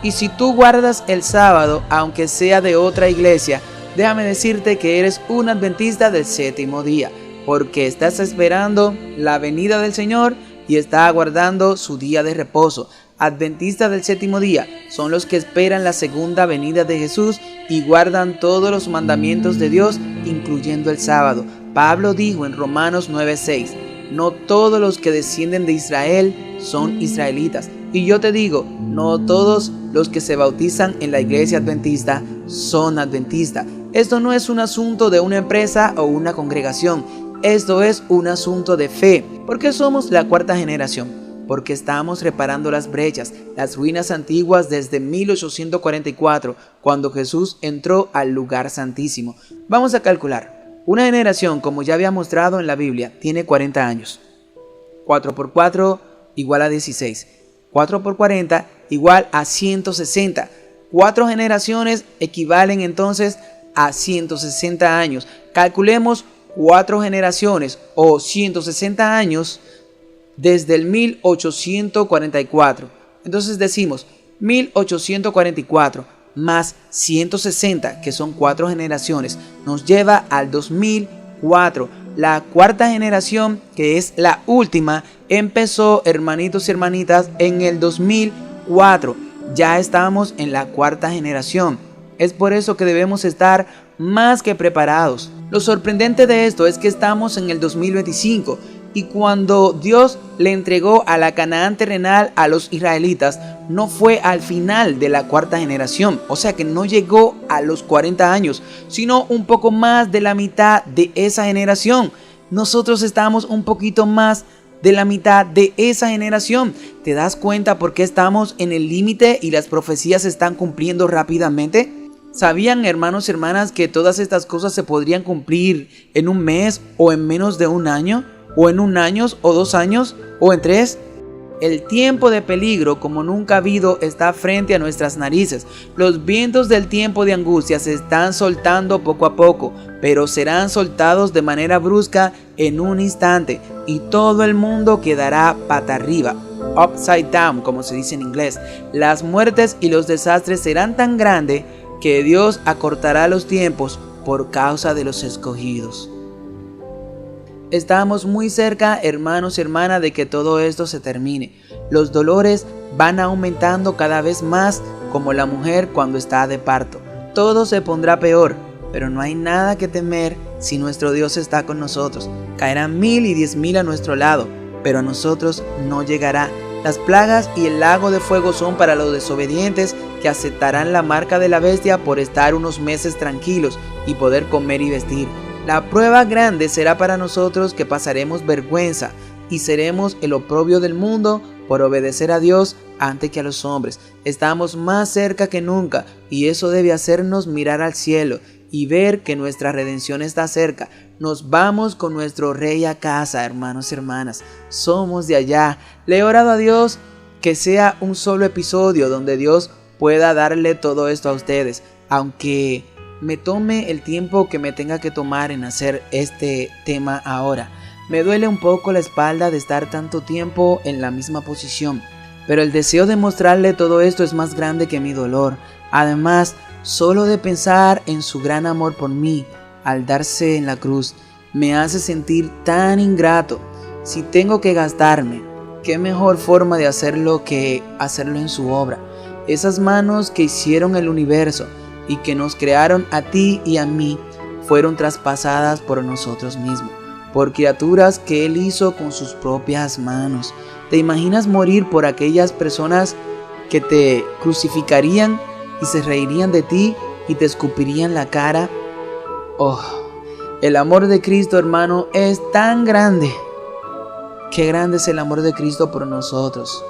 Speaker 1: Y si tú guardas el sábado, aunque sea de otra iglesia, déjame decirte que eres un adventista del séptimo día, porque estás esperando la venida del Señor y estás aguardando su día de reposo. Adventistas del séptimo día son los que esperan la segunda venida de Jesús y guardan todos los mandamientos de Dios, incluyendo el sábado. Pablo dijo en Romanos 9:6, no todos los que descienden de Israel son israelitas. Y yo te digo, no todos los que se bautizan en la iglesia adventista son adventistas. Esto no es un asunto de una empresa o una congregación. Esto es un asunto de fe. ¿Por qué somos la cuarta generación? Porque estamos reparando las brechas, las ruinas antiguas desde 1844, cuando Jesús entró al lugar santísimo. Vamos a calcular. Una generación, como ya había mostrado en la Biblia, tiene 40 años. 4 por 4 igual a 16. 4 por 40 igual a 160. 4 generaciones equivalen entonces a 160 años. Calculemos 4 generaciones o 160 años desde el 1844. Entonces decimos 1844 más 160, que son 4 generaciones, nos lleva al 2004. La cuarta generación, que es la última, empezó, hermanitos y hermanitas, en el 2004. Ya estamos en la cuarta generación. Es por eso que debemos estar más que preparados. Lo sorprendente de esto es que estamos en el 2025 y cuando Dios le entregó a la Canaán terrenal a los israelitas, no fue al final de la cuarta generación, o sea que no llegó a los 40 años, sino un poco más de la mitad de esa generación. Nosotros estamos un poquito más de la mitad de esa generación. ¿Te das cuenta por qué estamos en el límite y las profecías se están cumpliendo rápidamente? ¿Sabían, hermanos y hermanas, que todas estas cosas se podrían cumplir en un mes o en menos de un año? ¿O en un año o 2 años o en 3? El tiempo de peligro como nunca ha habido está frente a nuestras narices. Los vientos del tiempo de angustia se están soltando poco a poco, pero serán soltados de manera brusca en un instante y todo el mundo quedará pata arriba, upside down como se dice en inglés. Las muertes y los desastres serán tan grandes que Dios acortará los tiempos por causa de los escogidos. Estamos muy cerca, hermanos y hermanas, de que todo esto se termine. Los dolores van aumentando cada vez más, como la mujer cuando está de parto. Todo se pondrá peor, pero no hay nada que temer si nuestro Dios está con nosotros. Caerán 1000 y 10.000 a nuestro lado, pero a nosotros no llegará. Las plagas y el lago de fuego son para los desobedientes que aceptarán la marca de la bestia por estar unos meses tranquilos y poder comer y vestir. La prueba grande será para nosotros que pasaremos vergüenza y seremos el oprobio del mundo por obedecer a Dios antes que a los hombres. Estamos más cerca que nunca y eso debe hacernos mirar al cielo y ver que nuestra redención está cerca. Nos vamos con nuestro Rey a casa, hermanos y hermanas. Somos de allá. Le he orado a Dios que sea un solo episodio donde Dios pueda darle todo esto a ustedes, aunque me tome el tiempo que me tenga que tomar en hacer este tema ahora. Me duele un poco la espalda de estar tanto tiempo en la misma posición, pero el deseo de mostrarle todo esto es más grande que mi dolor. Además, solo de pensar en su gran amor por mí al darse en la cruz, me hace sentir tan ingrato. Si tengo que gastarme, qué mejor forma de hacerlo que hacerlo en su obra. Esas manos que hicieron el universo y que nos crearon a ti y a mí fueron traspasadas por nosotros mismos, por criaturas que Él hizo con sus propias manos. ¿Te imaginas morir por aquellas personas que te crucificarían y se reirían de ti y te escupirían la cara? Oh, el amor de Cristo, hermano, es tan grande. Qué grande es el amor de Cristo por nosotros.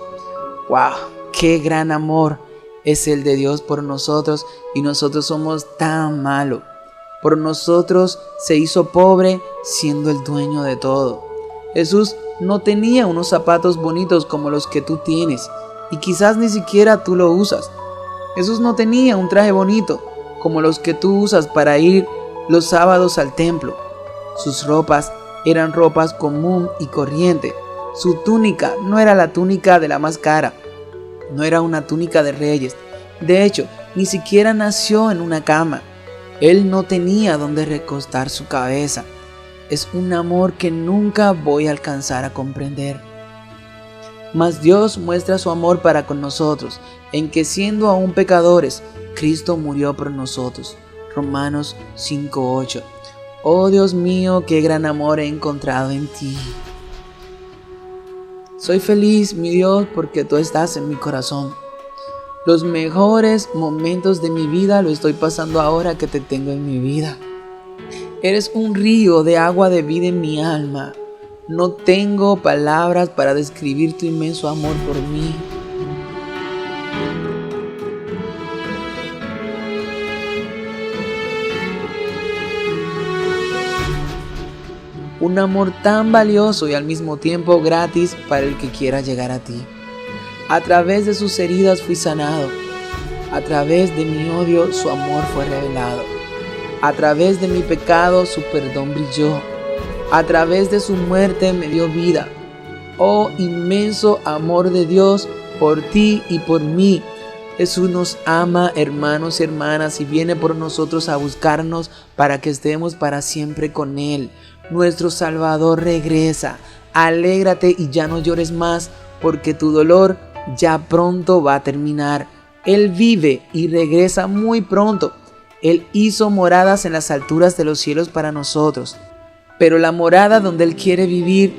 Speaker 1: Wow, qué gran amor es el de Dios por nosotros y nosotros somos tan malos. Por nosotros se hizo pobre siendo el dueño de todo. Jesús no tenía unos zapatos bonitos como los que tú tienes y quizás ni siquiera tú lo usas. Jesús no tenía un traje bonito como los que tú usas para ir los sábados al templo. Sus ropas eran ropas común y corriente. Su túnica no era la túnica de la más cara. No era una túnica de reyes. De hecho, ni siquiera nació en una cama. Él no tenía donde recostar su cabeza. Es un amor que nunca voy a alcanzar a comprender. Mas Dios muestra su amor para con nosotros, en que siendo aún pecadores, Cristo murió por nosotros. Romanos 5:8. Oh Dios mío, qué gran amor he encontrado en ti. Soy feliz, mi Dios, porque tú estás en mi corazón. Los mejores momentos de mi vida lo estoy pasando ahora que te tengo en mi vida. Eres un río de agua de vida en mi alma. No tengo palabras para describir tu inmenso amor por mí. Un amor tan valioso y al mismo tiempo gratis para el que quiera llegar a ti. A través de sus heridas fui sanado. A través de mi odio su amor fue revelado. A través de mi pecado su perdón brilló. A través de su muerte me dio vida. Oh inmenso amor de Dios por ti y por mí. Jesús nos ama, hermanos y hermanas, y viene por nosotros a buscarnos para que estemos para siempre con Él. Nuestro Salvador regresa. Alégrate y ya no llores más, porque tu dolor ya pronto va a terminar. Él vive y regresa muy pronto. Él hizo moradas en las alturas de los cielos para nosotros, pero la morada donde Él quiere vivir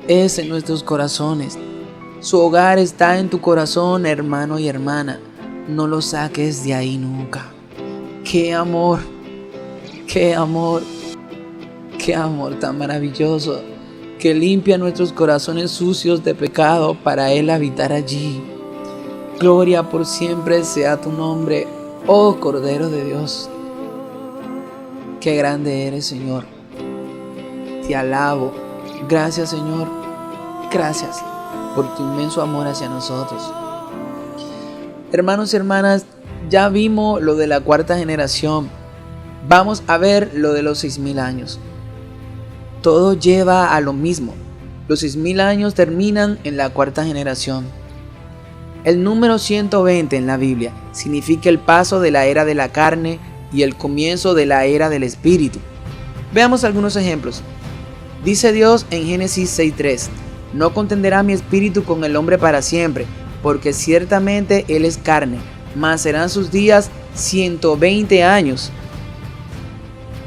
Speaker 1: es en nuestros corazones. Su hogar está en tu corazón, hermano y hermana. No lo saques de ahí nunca. ¡Qué amor! ¡Qué amor! ¡Qué amor tan maravilloso! Que limpia nuestros corazones sucios de pecado para Él habitar allí. Gloria por siempre sea tu nombre, oh Cordero de Dios. Qué grande eres, Señor. Te alabo. Gracias, Señor. Gracias por tu inmenso amor hacia nosotros. Hermanos y hermanas, ya vimos lo de la cuarta generación. Vamos a ver lo de los 6000 años. Todo lleva a lo mismo. Los 6000 años terminan en la cuarta generación. El número 120 en la Biblia significa el paso de la era de la carne y el comienzo de la era del espíritu. Veamos algunos ejemplos. Dice Dios en Génesis 6:3: no contenderá mi espíritu con el hombre para siempre, porque ciertamente él es carne, mas serán sus días 120 años.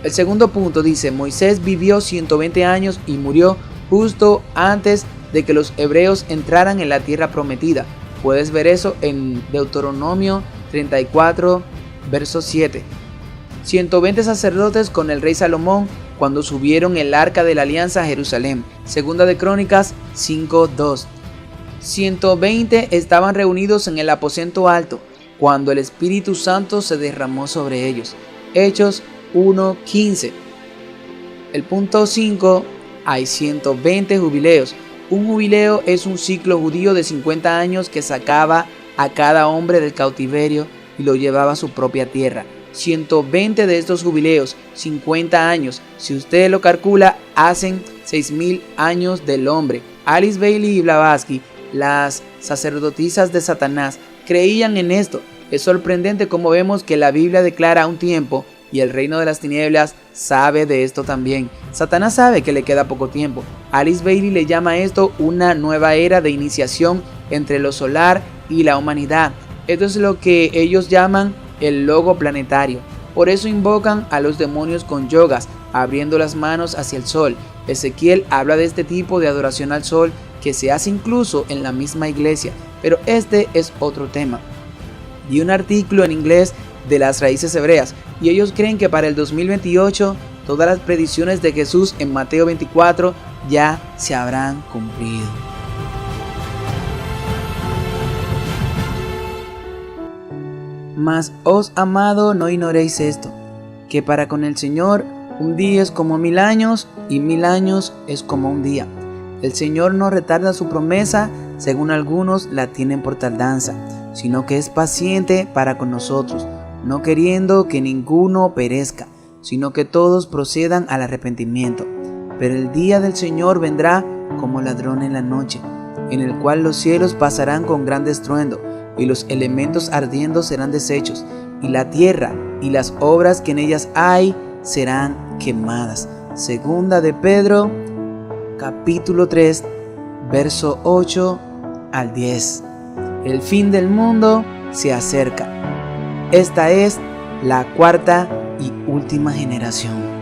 Speaker 1: El segundo punto dice: Moisés vivió 120 años y murió justo antes de que los hebreos entraran en la tierra prometida. Puedes ver eso en Deuteronomio 34, verso 7. 120 sacerdotes con el rey Salomón cuando subieron el arca de la alianza a Jerusalén. Segunda de Crónicas 5:2. 120 estaban reunidos en el aposento alto cuando el Espíritu Santo se derramó sobre ellos. Hechos 1:15. El punto 5. Hay 120 jubileos. Un jubileo es un ciclo judío de 50 años que sacaba a cada hombre del cautiverio y lo llevaba a su propia tierra. 120 de estos jubileos, 50 años, si usted lo calcula, hacen 6000 años del hombre. Alice Bailey y Blavatsky, las sacerdotisas de Satanás, creían en esto. Es sorprendente cómo vemos que la Biblia declara un tiempo y el reino de las tinieblas sabe de esto también. Satanás sabe que le queda poco tiempo. Alice Bailey le llama esto una nueva era de iniciación entre lo solar y la humanidad. Esto es lo que ellos llaman el logo planetario. Por eso invocan a los demonios con yogas, abriendo las manos hacia el sol. Ezequiel habla de este tipo de adoración al sol que se hace incluso en la misma iglesia, pero este es otro tema. Vi un artículo en inglés de las raíces hebreas y ellos creen que para el 2028 todas las predicciones de Jesús en Mateo 24 ya se habrán cumplido. Mas os amado, no ignoréis esto, que para con el Señor un día es como 1000 años y 1000 años es como un día. El Señor no retarda su promesa, según algunos la tienen por tardanza, sino que es paciente para con nosotros, no queriendo que ninguno perezca, sino que todos procedan al arrepentimiento. Pero el día del Señor vendrá como ladrón en la noche, en el cual los cielos pasarán con gran estruendo, y los elementos ardiendo serán deshechos, y la tierra y las obras que en ellas hay serán quemadas. Segunda de Pedro, capítulo 3, verso 8 al 10. El fin del mundo se acerca. Esta es la cuarta y última generación.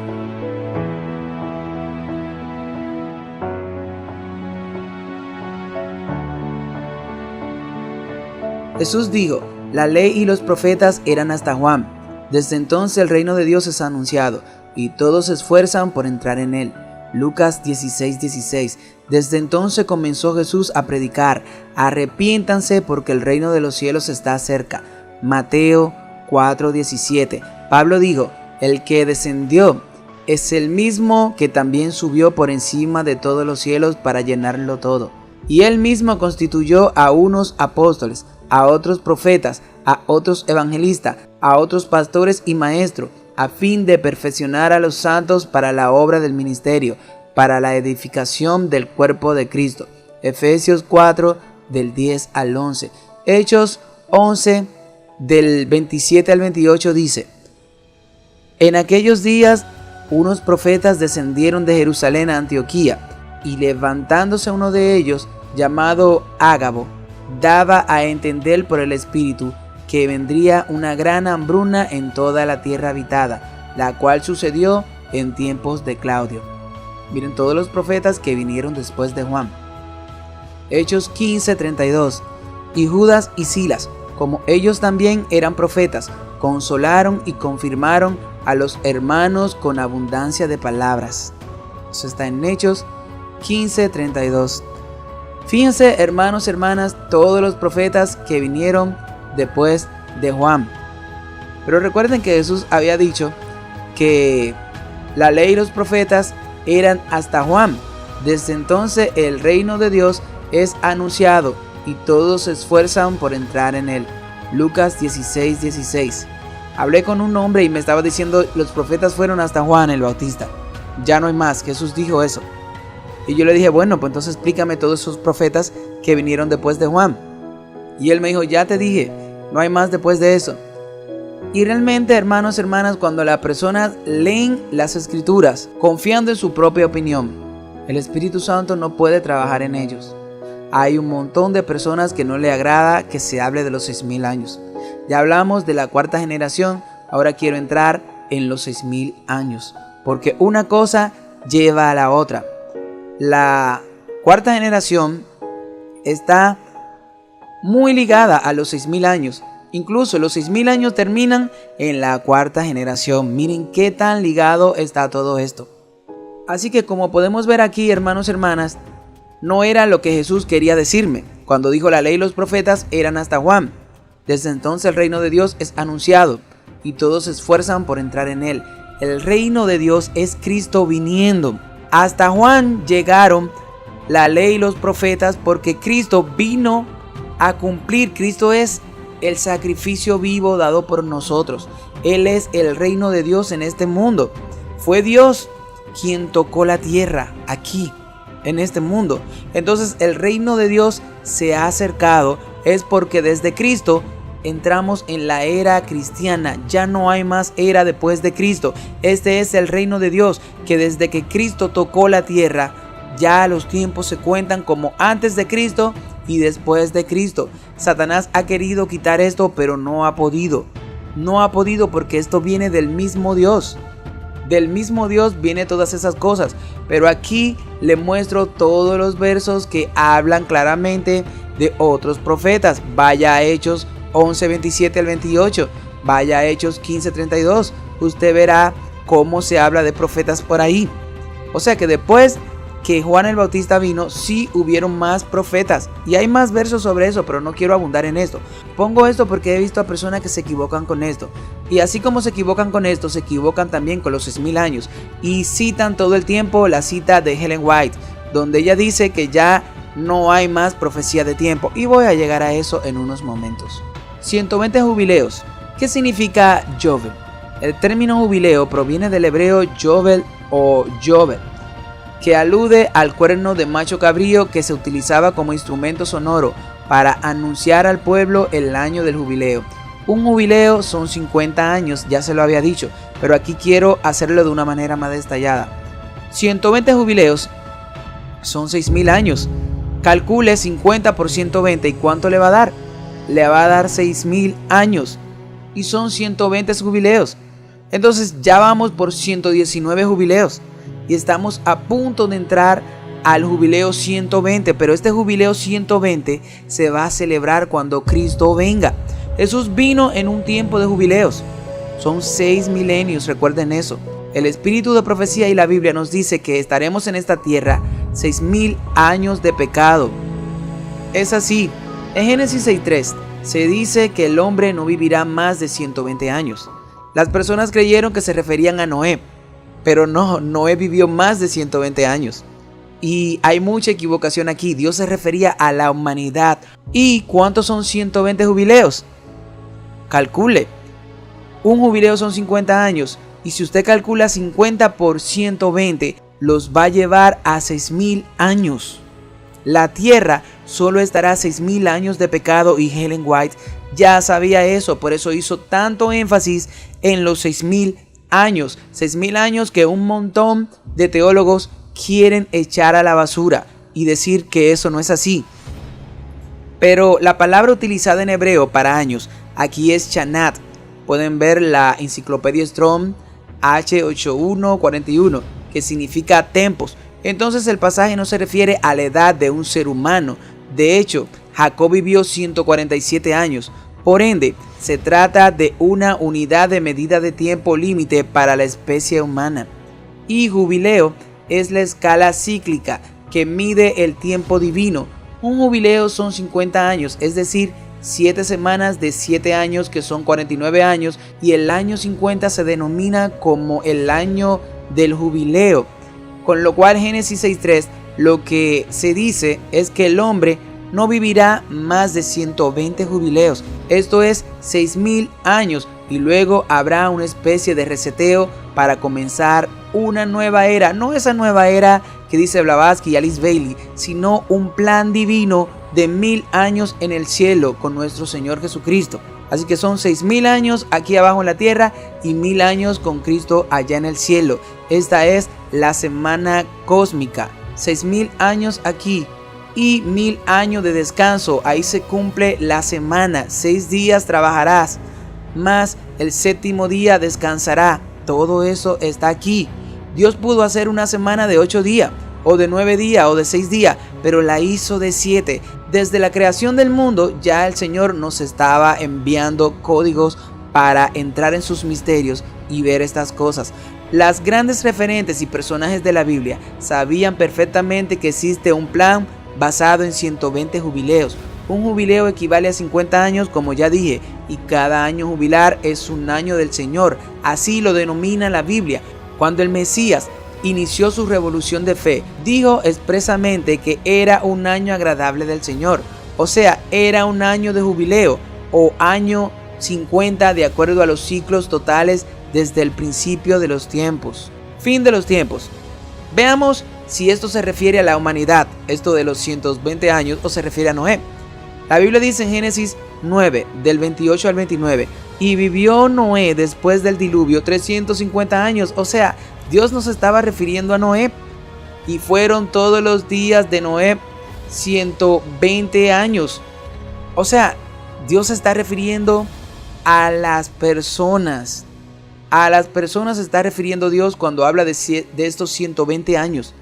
Speaker 1: Jesús dijo: la ley y los profetas eran hasta Juan. Desde entonces el reino de Dios es anunciado, y todos se esfuerzan por entrar en él. Lucas 16:16. Desde entonces comenzó Jesús a predicar: arrepiéntanse porque el reino de los cielos está cerca. Mateo 4:17. Pablo dijo: el que descendió es el mismo que también subió por encima de todos los cielos para llenarlo todo. Y él mismo constituyó a unos apóstoles, a otros profetas, a otros evangelistas, a otros pastores y maestros, a fin de perfeccionar a los santos para la obra del ministerio, para la edificación del cuerpo de Cristo. Efesios 4, del 10 al 11. Hechos 11, del 27 al 28 dice: en aquellos días unos profetas descendieron de Jerusalén a Antioquía, y levantándose uno de ellos, llamado Ágabo, daba a entender por el Espíritu que vendría una gran hambruna en toda la tierra habitada, la cual sucedió en tiempos de Claudio. Miren todos los profetas que vinieron después de Juan. Hechos 15:32. Y Judas y Silas, como ellos también eran profetas, consolaron y confirmaron a los hermanos con abundancia de palabras. Eso está en Hechos 15:32. Fíjense, hermanos, hermanas, todos los profetas que vinieron después de Juan. Pero recuerden que Jesús había dicho que la ley y los profetas eran hasta Juan. Desde entonces el reino de Dios es anunciado y todos se esfuerzan por entrar en él. Lucas 16:16. Hablé con un hombre y me estaba diciendo, los profetas fueron hasta Juan el Bautista. Ya no hay más. Jesús dijo eso. Y yo le dije, bueno, pues entonces explícame todos esos profetas que vinieron después de Juan. Y él me dijo, ya te dije, no hay más después de eso. Y realmente, hermanos, hermanas, cuando las personas leen las escrituras confiando en su propia opinión, el Espíritu Santo no puede trabajar en ellos. Hay un montón de personas que no le agrada que se hable de los 6000 años. Ya hablamos de la cuarta generación, ahora quiero entrar en los 6000 años, porque una cosa lleva a la otra. La cuarta generación está muy ligada a los 6000 años. Incluso los 6000 años terminan en la cuarta generación. Miren qué tan ligado está todo esto. Así que como podemos ver aquí, hermanos, hermanas, no era lo que Jesús quería decirme cuando dijo la ley y los profetas eran hasta Juan. Desde entonces el reino de Dios es anunciado y todos se esfuerzan por entrar en él. El reino de Dios es Cristo viniendo. Hasta Juan llegaron la ley y los profetas porque Cristo vino a cumplir. Cristo es el sacrificio vivo dado por nosotros. Él es el reino de Dios en este mundo. Fue Dios quien tocó la tierra aquí, en este mundo. Entonces el reino de Dios se ha acercado. Es porque desde Cristo entramos en la era cristiana. Ya no hay más era después de Cristo. Este es el reino de Dios, que desde que Cristo tocó la tierra, ya los tiempos se cuentan como antes de Cristo y después de Cristo. Satanás ha querido quitar esto, pero no ha podido. No ha podido porque esto viene del mismo Dios. Del mismo Dios viene todas esas cosas. Pero aquí le muestro todos los versos que hablan claramente de otros profetas. Vaya a Hechos 11:27 al 28. Vaya a Hechos 15:32. Usted verá cómo se habla de profetas por ahí. O sea que después que Juan el Bautista vino, sí hubieron más profetas. Y hay más versos sobre eso, pero no quiero abundar en esto. Pongo esto porque he visto a personas que se equivocan con esto. Y así como se equivocan con esto, se equivocan también con los 6000 años. Y citan todo el tiempo la cita de Ellen White, donde ella dice que ya no hay más profecía de tiempo. Y voy a llegar a eso en unos momentos. 120 jubileos. ¿Qué significa Yovel? El término jubileo proviene del hebreo Yovel o Yovel, que alude al cuerno de macho cabrío que se utilizaba como instrumento sonoro para anunciar al pueblo el año del jubileo. Un jubileo son 50 años, ya se lo había dicho, pero aquí quiero hacerlo de una manera más detallada. 120 jubileos son 6000 años. Calcule 50 por 120 y ¿cuánto le va a dar? Le va a dar 6000 años y son 120 jubileos. Entonces ya vamos por 119 jubileos. Y estamos a punto de entrar al jubileo 120, pero este jubileo 120 se va a celebrar cuando Cristo venga. Jesús vino en un tiempo de jubileos. Son 6 milenios, recuerden eso. El espíritu de profecía y la Biblia nos dice que estaremos en esta tierra 6000 años de pecado. Es así. En Génesis 6:3 se dice que el hombre no vivirá más de 120 años. Las personas creyeron que se referían a Noé. Pero no, Noé vivió más de 120 años. Y hay mucha equivocación aquí. Dios se refería a la humanidad. ¿Y cuántos son 120 jubileos? Calcule. Un jubileo son 50 años. Y si usted calcula 50 por 120, los va a llevar a 6000 años. La tierra solo estará 6000 años de pecado y Ellen White ya sabía eso. Por eso hizo tanto énfasis en los 6000 años. 6000 años que un montón de teólogos quieren echar a la basura y decir que eso no es así. Pero la palabra utilizada en hebreo para años aquí es chanat. Pueden ver la enciclopedia Strong H8141, que significa tempos. Entonces el pasaje no se refiere a la edad de un ser humano, De hecho, Jacob vivió 147 años. Por ende, se trata de una unidad de medida de tiempo límite para la especie humana. Y jubileo es la escala cíclica que mide el tiempo divino. Un jubileo son 50 años, es decir, 7 semanas de 7 años, que son 49 años, y el año 50 se denomina como el año del jubileo. Con lo cual, Génesis 6:3, lo que se dice es que el hombre no vivirá más de 120 jubileos, esto es 6,000 años, y luego habrá una especie de reseteo para comenzar una nueva era, no esa nueva era que dice Blavatsky y Alice Bailey, sino un plan divino de 1000 años en el cielo con nuestro Señor Jesucristo. Así que son 6,000 años aquí abajo en la tierra y 1000 años con Cristo allá en el cielo. Esta es la semana cósmica, 6,000 años aquí y 1000 años de descanso. Ahí se cumple la semana. 6 días trabajarás, más el 7º día descansará. Todo eso está aquí. Dios pudo hacer una semana de 8 días, o de 9 días, o de 6 días, pero la hizo de 7. Desde la creación del mundo ya el Señor nos estaba enviando códigos para entrar en sus misterios y ver estas cosas. Las grandes referentes y personajes de la Biblia sabían perfectamente que existe un plan basado en 120 jubileos. Un jubileo equivale a 50 años, como ya dije, y cada año jubilar es un año del Señor. Así lo denomina la Biblia. Cuando el Mesías inició su revolución de fe, dijo expresamente que era un año agradable del Señor. O sea, era un año de jubileo o año 50 de acuerdo a los ciclos totales desde el principio de los tiempos. Fin de los tiempos. Veamos si esto se refiere a la humanidad, esto de los 120 años, o se refiere a Noé. La Biblia dice en Génesis 9, del 28 al 29, y vivió Noé después del diluvio 350 años, o sea, Dios nos estaba refiriendo a Noé. Y fueron todos los días de Noé 120 años. O sea, Dios se está refiriendo a las personas. A las personas se está refiriendo Dios cuando habla de estos 120 años.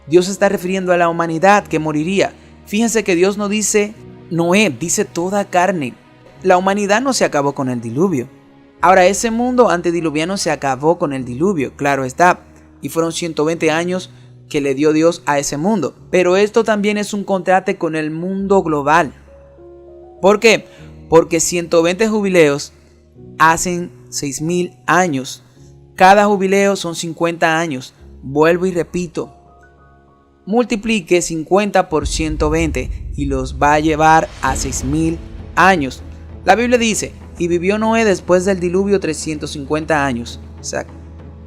Speaker 1: Dios se está refiriendo a la humanidad que moriría. Fíjense que Dios no dice Noé, dice toda carne. La humanidad no se acabó con el diluvio. Ahora, ese mundo antediluviano se acabó con el diluvio, claro está. Y fueron 120 años que le dio Dios a ese mundo. Pero esto también es un contraste con el mundo global. ¿Por qué? Porque 120 jubileos hacen 6,000 años. Cada jubileo son 50 años. Vuelvo y repito. Multiplique 50 por 120 y los va a llevar a 6,000 años. La Biblia dice, y vivió Noé después del diluvio 350 años. O sea,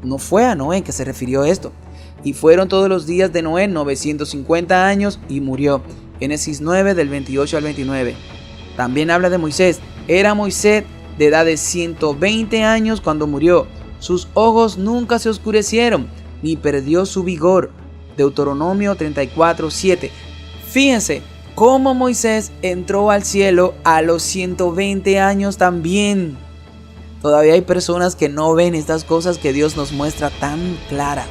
Speaker 1: no fue a Noé que se refirió esto. Y fueron todos los días de Noé 950 años y murió. Génesis 9 del 28 al 29. También habla de Moisés. Era Moisés de edad de 120 años cuando murió. Sus ojos nunca se oscurecieron, ni perdió su vigor. Deuteronomio 34:7. Fíjense cómo Moisés entró al cielo a los 120 años también. Todavía hay personas que no ven estas cosas que Dios nos muestra tan clara.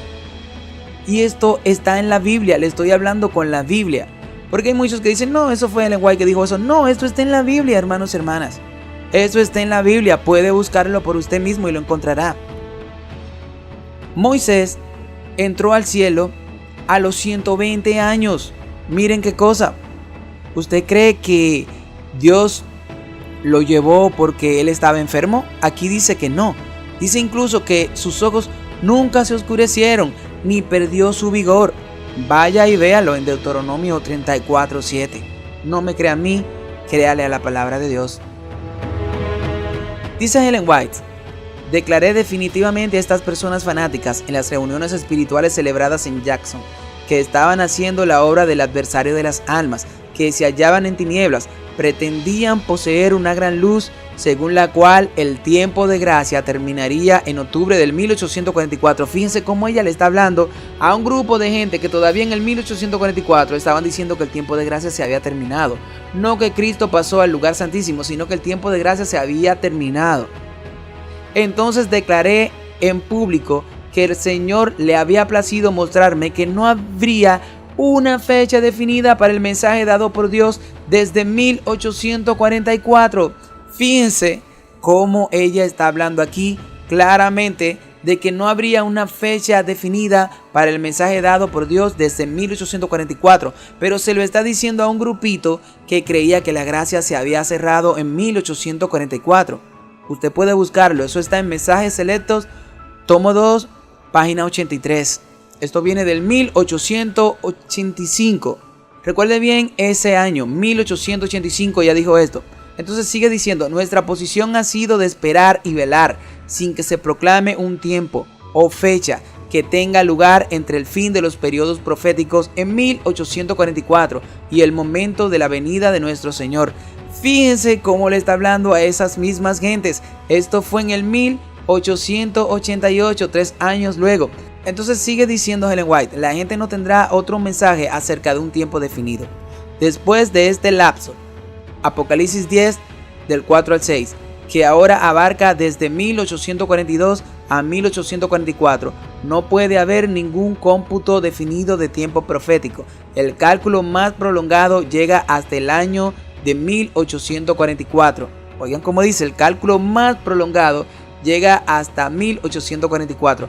Speaker 1: Y esto está en la Biblia, le estoy hablando con la Biblia. Porque hay muchos que dicen, no, eso fue Ellen White que dijo eso. No, esto está en la Biblia, hermanos y hermanas. Eso está en la Biblia, puede buscarlo por usted mismo y lo encontrará. Moisés entró al cielo a los 120 años. Miren qué cosa. ¿Usted cree que Dios lo llevó porque él estaba enfermo? Aquí dice que no. Dice incluso que sus ojos nunca se oscurecieron, ni perdió su vigor. Vaya y véalo en Deuteronomio 34:7. No me crea a mí, créale a la palabra de Dios. Dice Ellen White, declaré definitivamente a estas personas fanáticas en las reuniones espirituales celebradas en Jackson que estaban haciendo la obra del adversario de las almas, que se hallaban en tinieblas, pretendían poseer una gran luz según la cual el tiempo de gracia terminaría en octubre del 1844. Fíjense cómo ella le está hablando a un grupo de gente que todavía en el 1844 estaban diciendo que el tiempo de gracia se había terminado. No que Cristo pasó al lugar santísimo, sino que el tiempo de gracia se había terminado. Entonces declaré en público que el Señor le había placido mostrarme que no habría una fecha definida para el mensaje dado por Dios desde 1844. Fíjense cómo ella está hablando aquí claramente de que no habría una fecha definida para el mensaje dado por Dios desde 1844, pero se lo está diciendo a un grupito que creía que la gracia se había cerrado en 1844. Usted puede buscarlo, eso está en Mensajes Selectos, tomo 2, página 83. Esto viene del 1885. Recuerde bien ese año, 1885, ya dijo esto. Entonces sigue diciendo, nuestra posición ha sido de esperar y velar sin que se proclame un tiempo o fecha que tenga lugar entre el fin de los periodos proféticos en 1844 y el momento de la venida de nuestro Señor. Fíjense cómo le está hablando a esas mismas gentes. Esto fue en el 1888, 3 años luego. Entonces sigue diciendo Ellen White, la gente no tendrá otro mensaje acerca de un tiempo definido. Después de este lapso, Apocalipsis 10 del 4 al 6, que ahora abarca desde 1842 a 1844, no puede haber ningún cómputo definido de tiempo profético. El cálculo más prolongado llega hasta el año de 1844. Oigan cómo dice, el cálculo más prolongado llega hasta 1844.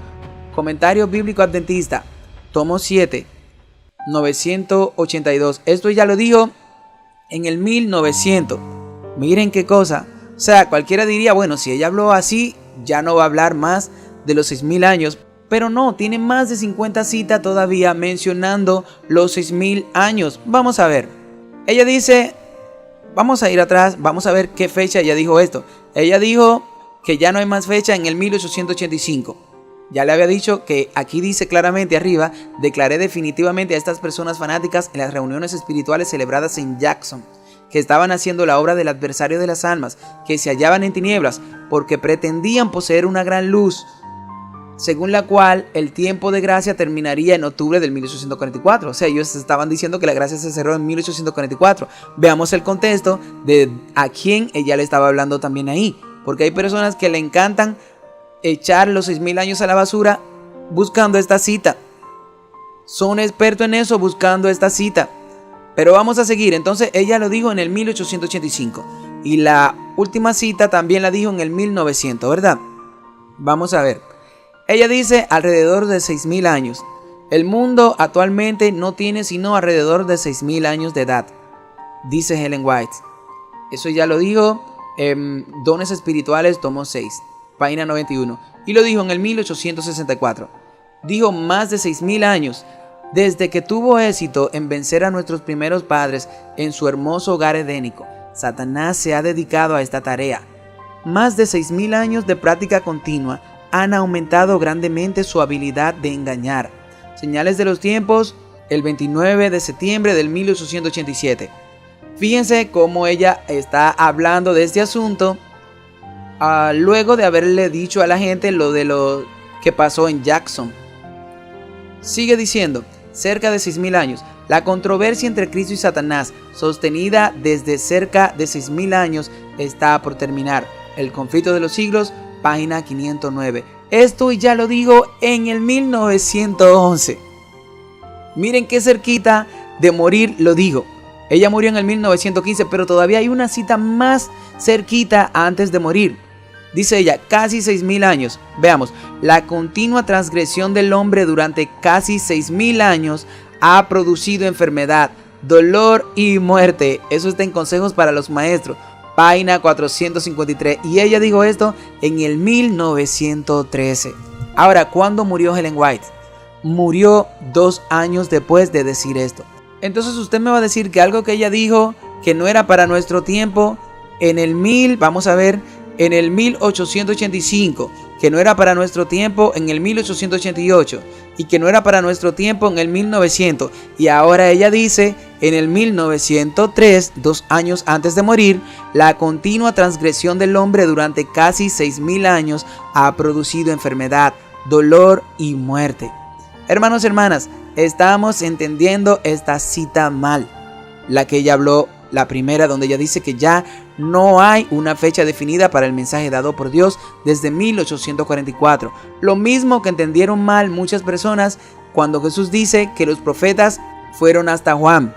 Speaker 1: Comentario Bíblico Adventista, tomo 7, 982. Esto ya lo dijo en el 1900. Miren qué cosa. O sea, cualquiera diría, bueno, si ella habló así, ya no va a hablar más de los 6000 años. Pero no, tiene más de 50 citas todavía mencionando los 6000 años. Vamos a ver. Ella dice, vamos a ir atrás, vamos a ver qué fecha ella dijo esto. Ella dijo que ya no hay más fecha en el 1885. Ya le había dicho que aquí dice claramente arriba, declaré definitivamente a estas personas fanáticas en las reuniones espirituales celebradas en Jackson, que estaban haciendo la obra del adversario de las almas, que se hallaban en tinieblas, porque pretendían poseer una gran luz, según la cual el tiempo de gracia terminaría en octubre del 1844. O sea, ellos estaban diciendo que la gracia se cerró en 1844. Veamos el contexto de a quién ella le estaba hablando también ahí, porque hay personas que le encantan echar los 6000 años a la basura buscando esta cita. Son expertos en eso, buscando esta cita. Pero vamos a seguir. Entonces ella lo dijo en el 1885 y la última cita también la dijo en el 1900, ¿verdad? Vamos a ver. Ella dice alrededor de 6000 años. El mundo actualmente no tiene sino alrededor de 6000 años de edad, dice Ellen White. Eso ya lo dijo en Dones Espirituales, tomo 6, página 91. Y lo dijo en el 1864. Dijo más de 6000 años desde que tuvo éxito en vencer a nuestros primeros padres en su hermoso hogar edénico. Satanás se ha dedicado a esta tarea. Más de 6000 años de práctica continua han aumentado grandemente su habilidad de engañar. Señales de los tiempos, el 29 de septiembre del 1887. Fíjense cómo ella está hablando de este asunto luego de haberle dicho a la gente lo que pasó en Jackson. Sigue diciendo, cerca de 6000 años, la controversia entre Cristo y Satanás, sostenida desde cerca de 6000 años, está por terminar. El conflicto de los siglos, página 509. Esto ya lo digo en el 1911. Miren qué cerquita de morir lo digo. Ella murió en el 1915, pero todavía hay una cita más cerquita antes de morir. Dice ella, casi 6000 años. Veamos, la continua transgresión del hombre durante casi 6000 años ha producido enfermedad, dolor y muerte. Eso está en Consejos para los Maestros, página 453. Y ella dijo esto en el 1913. Ahora, ¿cuándo murió Ellen White? Murió 2 años después de decir esto. Entonces usted me va a decir que algo que ella dijo que no era para nuestro tiempo en el 1885, que no era para nuestro tiempo en el 1888 y que no era para nuestro tiempo en el 1900, y ahora ella dice en el 1903, 2 años antes de morir, la continua transgresión del hombre durante casi 6000 años ha producido enfermedad, dolor y muerte. Hermanos y hermanas, estamos entendiendo esta cita mal, la que ella habló, la primera, donde ella dice que ya no hay una fecha definida para el mensaje dado por Dios desde 1844. Lo mismo que entendieron mal muchas personas cuando Jesús dice que los profetas fueron hasta Juan.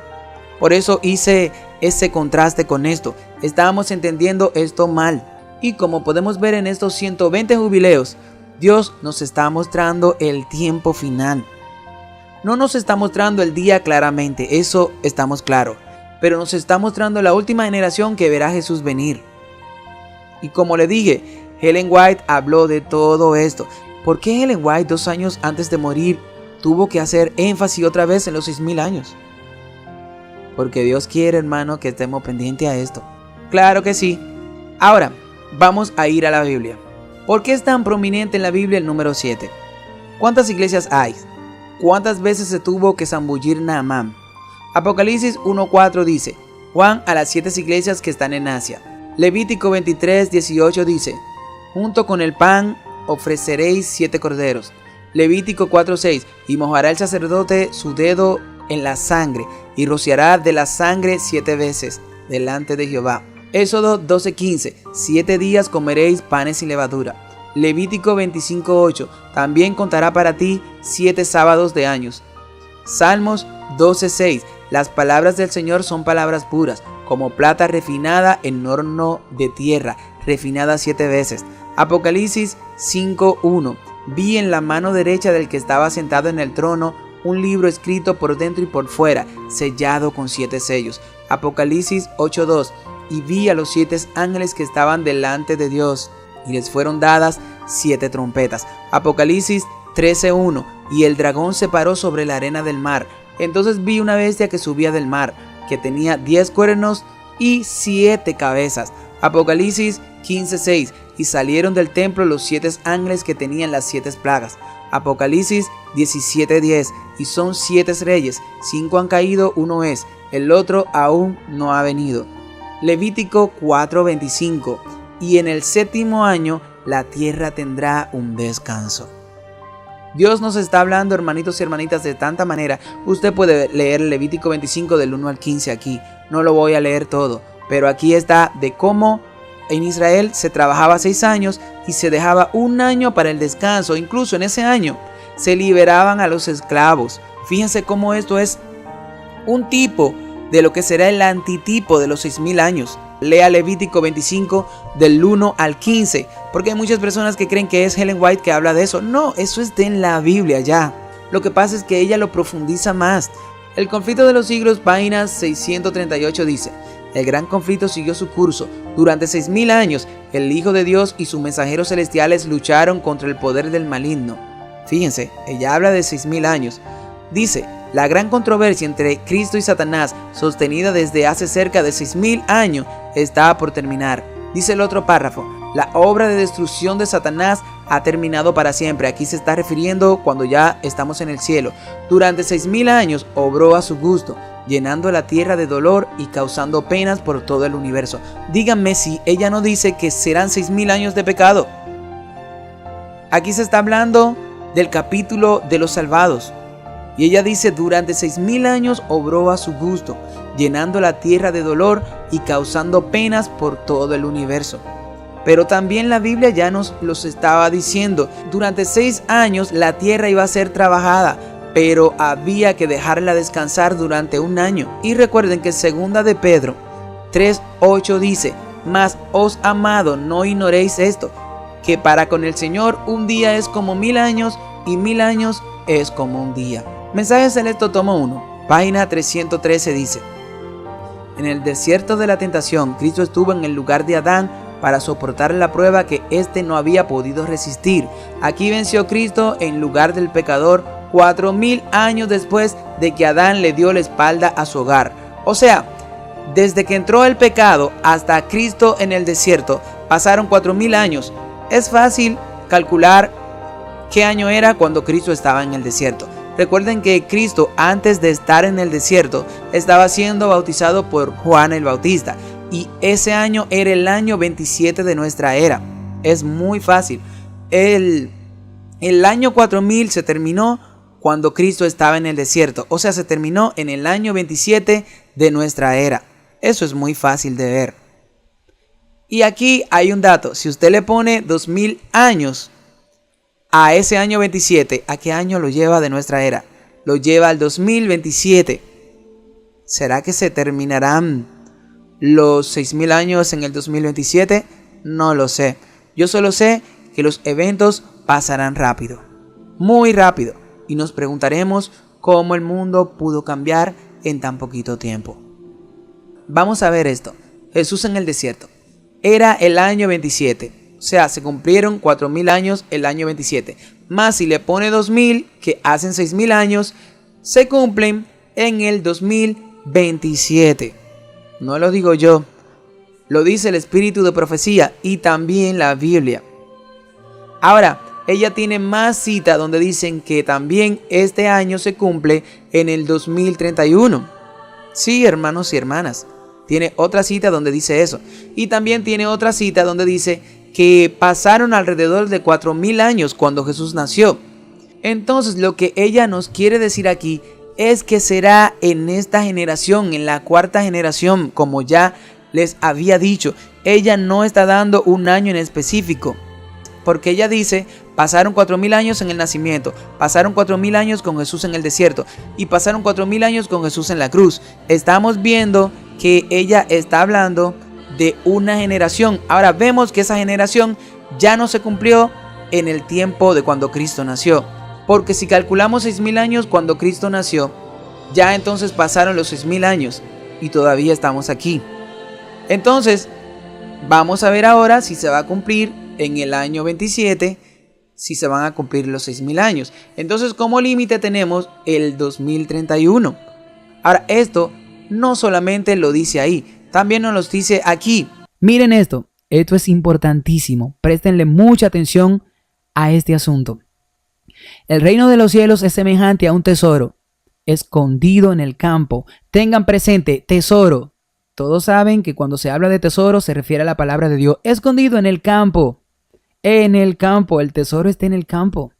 Speaker 1: Por eso hice ese contraste con esto. Estábamos entendiendo esto mal. Y como podemos ver en estos 120 jubileos, Dios nos está mostrando el tiempo final. No nos está mostrando el día claramente, eso estamos claros. Pero nos está mostrando la última generación que verá a Jesús venir. Y como le dije, Ellen White habló de todo esto. ¿Por qué Ellen White 2 años antes de morir tuvo que hacer énfasis otra vez en los 6000 años? Porque Dios quiere, hermano, que estemos pendientes a esto. Claro que sí. Ahora, vamos a ir a la Biblia. ¿Por qué es tan prominente en la Biblia el número 7? ¿Cuántas iglesias hay? ¿Cuántas veces se tuvo que zambullir Naamán? Apocalipsis 1:4 dice: Juan a las 7 iglesias que están en Asia. Levítico 23:18 dice: junto con el pan ofreceréis 7 corderos. Levítico 4:6: y mojará el sacerdote su dedo en la sangre, y rociará de la sangre 7 veces delante de Jehová. Éxodo 12:15: 7 días comeréis panes sin levadura. Levítico 25:8: también contará para ti 7 sábados de años. Salmos 12:6: las palabras del Señor son palabras puras, como plata refinada en horno de tierra, refinada 7 veces. Apocalipsis 5:1: vi en la mano derecha del que estaba sentado en el trono un libro escrito por dentro y por fuera, sellado con 7 sellos. Apocalipsis 8:2: y vi a los 7 ángeles que estaban delante de Dios, y les fueron dadas 7 trompetas. Apocalipsis 13:1: y el dragón se paró sobre la arena del mar. Entonces vi una bestia que subía del mar, que tenía 10 cuernos y 7 cabezas. Apocalipsis 15:6: y salieron del templo los 7 ángeles que tenían las 7 plagas. Apocalipsis 17:10: y son 7 reyes, 5 han caído, uno es, el otro aún no ha venido. Levítico 4:25: y en el 7º año la tierra tendrá un descanso. Dios nos está hablando, hermanitos y hermanitas, de tanta manera. Usted puede leer Levítico 25 del 1 al 15 aquí. No lo voy a leer todo, pero aquí está de cómo en Israel se trabajaba 6 años y se dejaba 1 año para el descanso. Incluso en ese año se liberaban a los esclavos. Fíjense cómo esto es un tipo de lo que será el antitipo de los 6000 años. Lea Levítico 25 del 1 al 15, porque hay muchas personas que creen que es Ellen White que habla de eso. No, eso está en la Biblia ya. Lo que pasa es que ella lo profundiza más. El conflicto de los siglos, página 638 dice: el gran conflicto siguió su curso. Durante 6000 años, el Hijo de Dios y sus mensajeros celestiales lucharon contra el poder del maligno. Fíjense, ella habla de 6000 años. Dice: la gran controversia entre Cristo y Satanás, sostenida desde hace cerca de 6000 años, está por terminar. Dice el otro párrafo: la obra de destrucción de Satanás ha terminado para siempre. Aquí se está refiriendo cuando ya estamos en el cielo. Durante 6000 años obró a su gusto, llenando la tierra de dolor y causando penas por todo el universo. Díganme si ella no dice que serán 6000 años de pecado. Aquí se está hablando del capítulo de los salvados. Y ella dice: durante 6000 años obró a su gusto, llenando la tierra de dolor y causando penas por todo el universo. Pero también la Biblia ya nos los estaba diciendo. Durante 6 años la tierra iba a ser trabajada, pero había que dejarla descansar durante 1 año. Y recuerden que 2 de Pedro 3:8 dice: mas os amado, no ignoréis esto, que para con el Señor un día es como 1000 años y 1000 años es como un día. Mensaje Selecto, tomo 1, página 313 dice: en el desierto de la tentación, Cristo estuvo en el lugar de Adán para soportar la prueba que éste no había podido resistir. Aquí venció Cristo en lugar del pecador 4000 años después de que Adán le dio la espalda a su hogar. O sea, desde que entró el pecado hasta Cristo en el desierto, pasaron 4000 años. Es fácil calcular qué año era cuando Cristo estaba en el desierto. Recuerden que Cristo, antes de estar en el desierto, estaba siendo bautizado por Juan el Bautista. Y ese año era el año 27 de nuestra era. Es muy fácil. El año 4000 se terminó cuando Cristo estaba en el desierto. O sea, se terminó en el año 27 de nuestra era. Eso es muy fácil de ver. Y aquí hay un dato. Si usted le pone 2000 años a ese año 27, ¿a qué año lo lleva de nuestra era? lo lleva al 2027. ¿Será que se terminarán los 6000 años en el 2027? No lo sé. Yo solo sé que los eventos pasarán rápido, muy rápido, y nos preguntaremos cómo el mundo pudo cambiar en tan poquito tiempo. Vamos a ver esto. Jesús en el desierto. Era el año 27. O sea, se cumplieron 4000 años el año 27. Más si le pone 2000, que hacen 6000 años, se cumplen en el 2027. No lo digo yo. Lo dice el espíritu de profecía y también la Biblia. Ahora, ella tiene más citas donde dicen que también este año se cumple en el 2031. Sí, hermanos y hermanas. Tiene otra cita donde dice eso. Y también tiene otra cita donde dice que pasaron alrededor de 4000 años cuando Jesús nació. Entonces, lo que ella nos quiere decir aquí es que será en esta generación, en la cuarta generación, como ya les había dicho. Ella no está dando un año en específico, porque ella dice, pasaron 4000 años en el nacimiento, pasaron 4000 años con Jesús en el desierto y pasaron 4000 años con Jesús en la cruz. Estamos viendo que ella está hablando de una generación. Ahora vemos que esa generación ya no se cumplió en el tiempo de cuando Cristo nació. Porque si calculamos 6000 años cuando Cristo nació, ya entonces pasaron los 6000 años y todavía estamos aquí. Entonces, vamos a ver ahora si se va a cumplir en el año 27, si se van a cumplir los 6000 años. Entonces, como límite tenemos el 2031. Ahora, esto no solamente lo dice ahí, también nos lo dice aquí.
Speaker 10: Miren esto es importantísimo. Préstenle mucha atención a este asunto. El reino de los cielos es semejante a un tesoro escondido en el campo. Tengan presente, tesoro. Todos saben que cuando se habla de tesoro se refiere a la palabra de Dios. Escondido en el campo. En el campo, el tesoro está en el campo.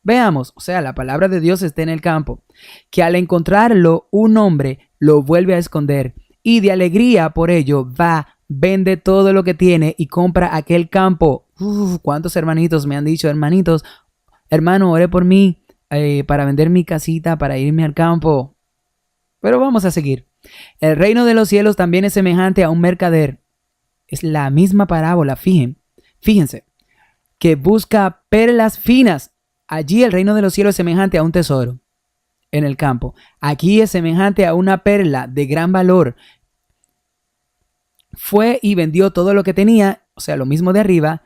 Speaker 10: Veamos, o sea, la palabra de Dios está en el campo. Que al encontrarlo, un hombre lo vuelve a esconder. Y de alegría por ello va, vende todo lo que tiene y compra aquel campo. ¿Cuántos hermanitos me han dicho, hermano, ore por mí para vender mi casita, para irme al campo? Pero vamos a seguir. El reino de los cielos también es semejante a un mercader. Es la misma parábola, fíjense, que busca perlas finas. Allí el reino de los cielos es semejante a un tesoro en el campo. Aquí es semejante a una perla de gran valor. Fue y vendió todo lo que tenía, o sea, lo mismo de arriba,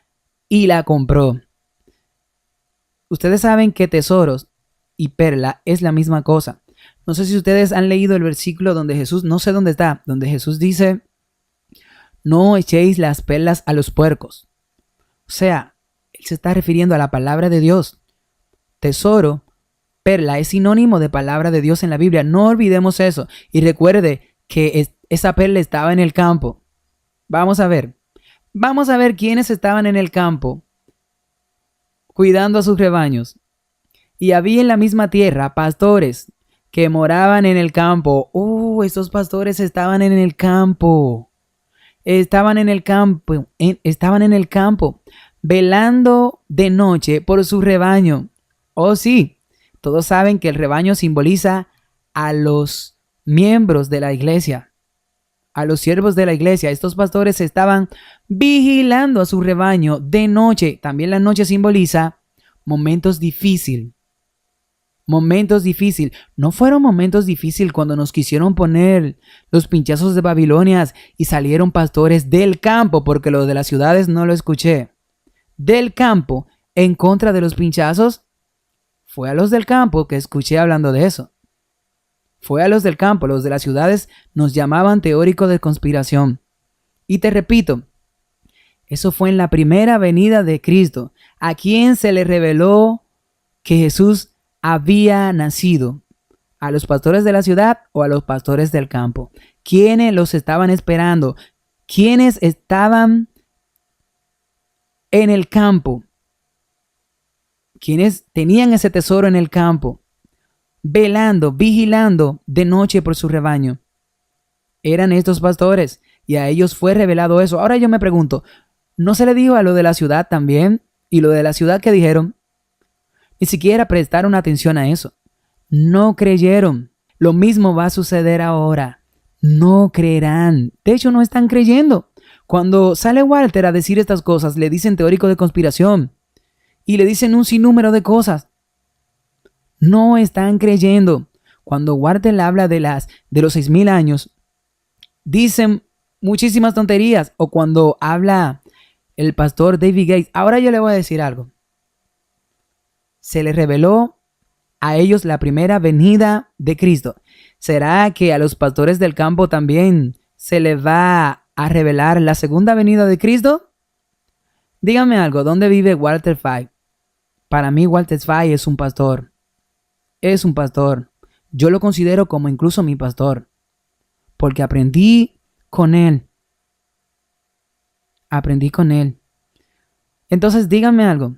Speaker 10: y la compró. Ustedes saben que tesoros y perla es la misma cosa. No sé si ustedes han leído el versículo donde Jesús, no sé dónde está, donde Jesús dice, no echéis las perlas a los puercos. O sea, él se está refiriendo a la palabra de Dios. Tesoro, perla, es sinónimo de palabra de Dios en la Biblia. No olvidemos eso. Y recuerde que esa perla estaba en el campo. Vamos a ver quiénes estaban en el campo cuidando a sus rebaños. Y había en la misma tierra pastores que moraban en el campo. Estos pastores estaban en el campo. Estaban en el campo, velando de noche por su rebaño. Sí, todos saben que el rebaño simboliza a los miembros de la iglesia, a los siervos de la iglesia. Estos pastores estaban vigilando a su rebaño de noche. También la noche simboliza momentos difíciles. No fueron momentos difíciles cuando nos quisieron poner los pinchazos de Babilonia y salieron pastores del campo, porque lo de las ciudades no lo escuché. Del campo en contra de los pinchazos. Fue a los del campo que escuché hablando de eso. Fue a los del campo. Los de las ciudades nos llamaban teóricos de conspiración. Y te repito, eso fue en la primera venida de Cristo, a quien se le reveló que Jesús había nacido. ¿A los pastores de la ciudad o a los pastores del campo? ¿Quiénes los estaban esperando? ¿Quiénes estaban en el campo? ¿Quiénes tenían ese tesoro en el campo? Velando, vigilando de noche por su rebaño. Eran estos pastores y a ellos fue revelado eso. Ahora yo me pregunto, ¿no se le dijo a lo de la ciudad también? ¿Y lo de la ciudad qué dijeron? Ni siquiera prestaron atención a eso. no creyeron. Lo mismo va a suceder ahora. No creerán. De hecho, no están creyendo. Cuando sale Walter a decir estas cosas, le dicen teórico de conspiración y le dicen un sinnúmero de cosas. No están creyendo. Cuando Walter habla de los 6,000 años, dicen muchísimas tonterías. O cuando habla el pastor David Gates. Ahora yo le voy a decir algo. Se les reveló a ellos la primera venida de Cristo. ¿Será que a los pastores del campo también se les va a revelar la segunda venida de Cristo? Dígame algo, ¿dónde vive Walter Fay? Para mí Walter Fay es un pastor. Es un pastor. Yo lo considero como incluso mi pastor. Porque aprendí con él. Aprendí con él. Entonces dígame algo.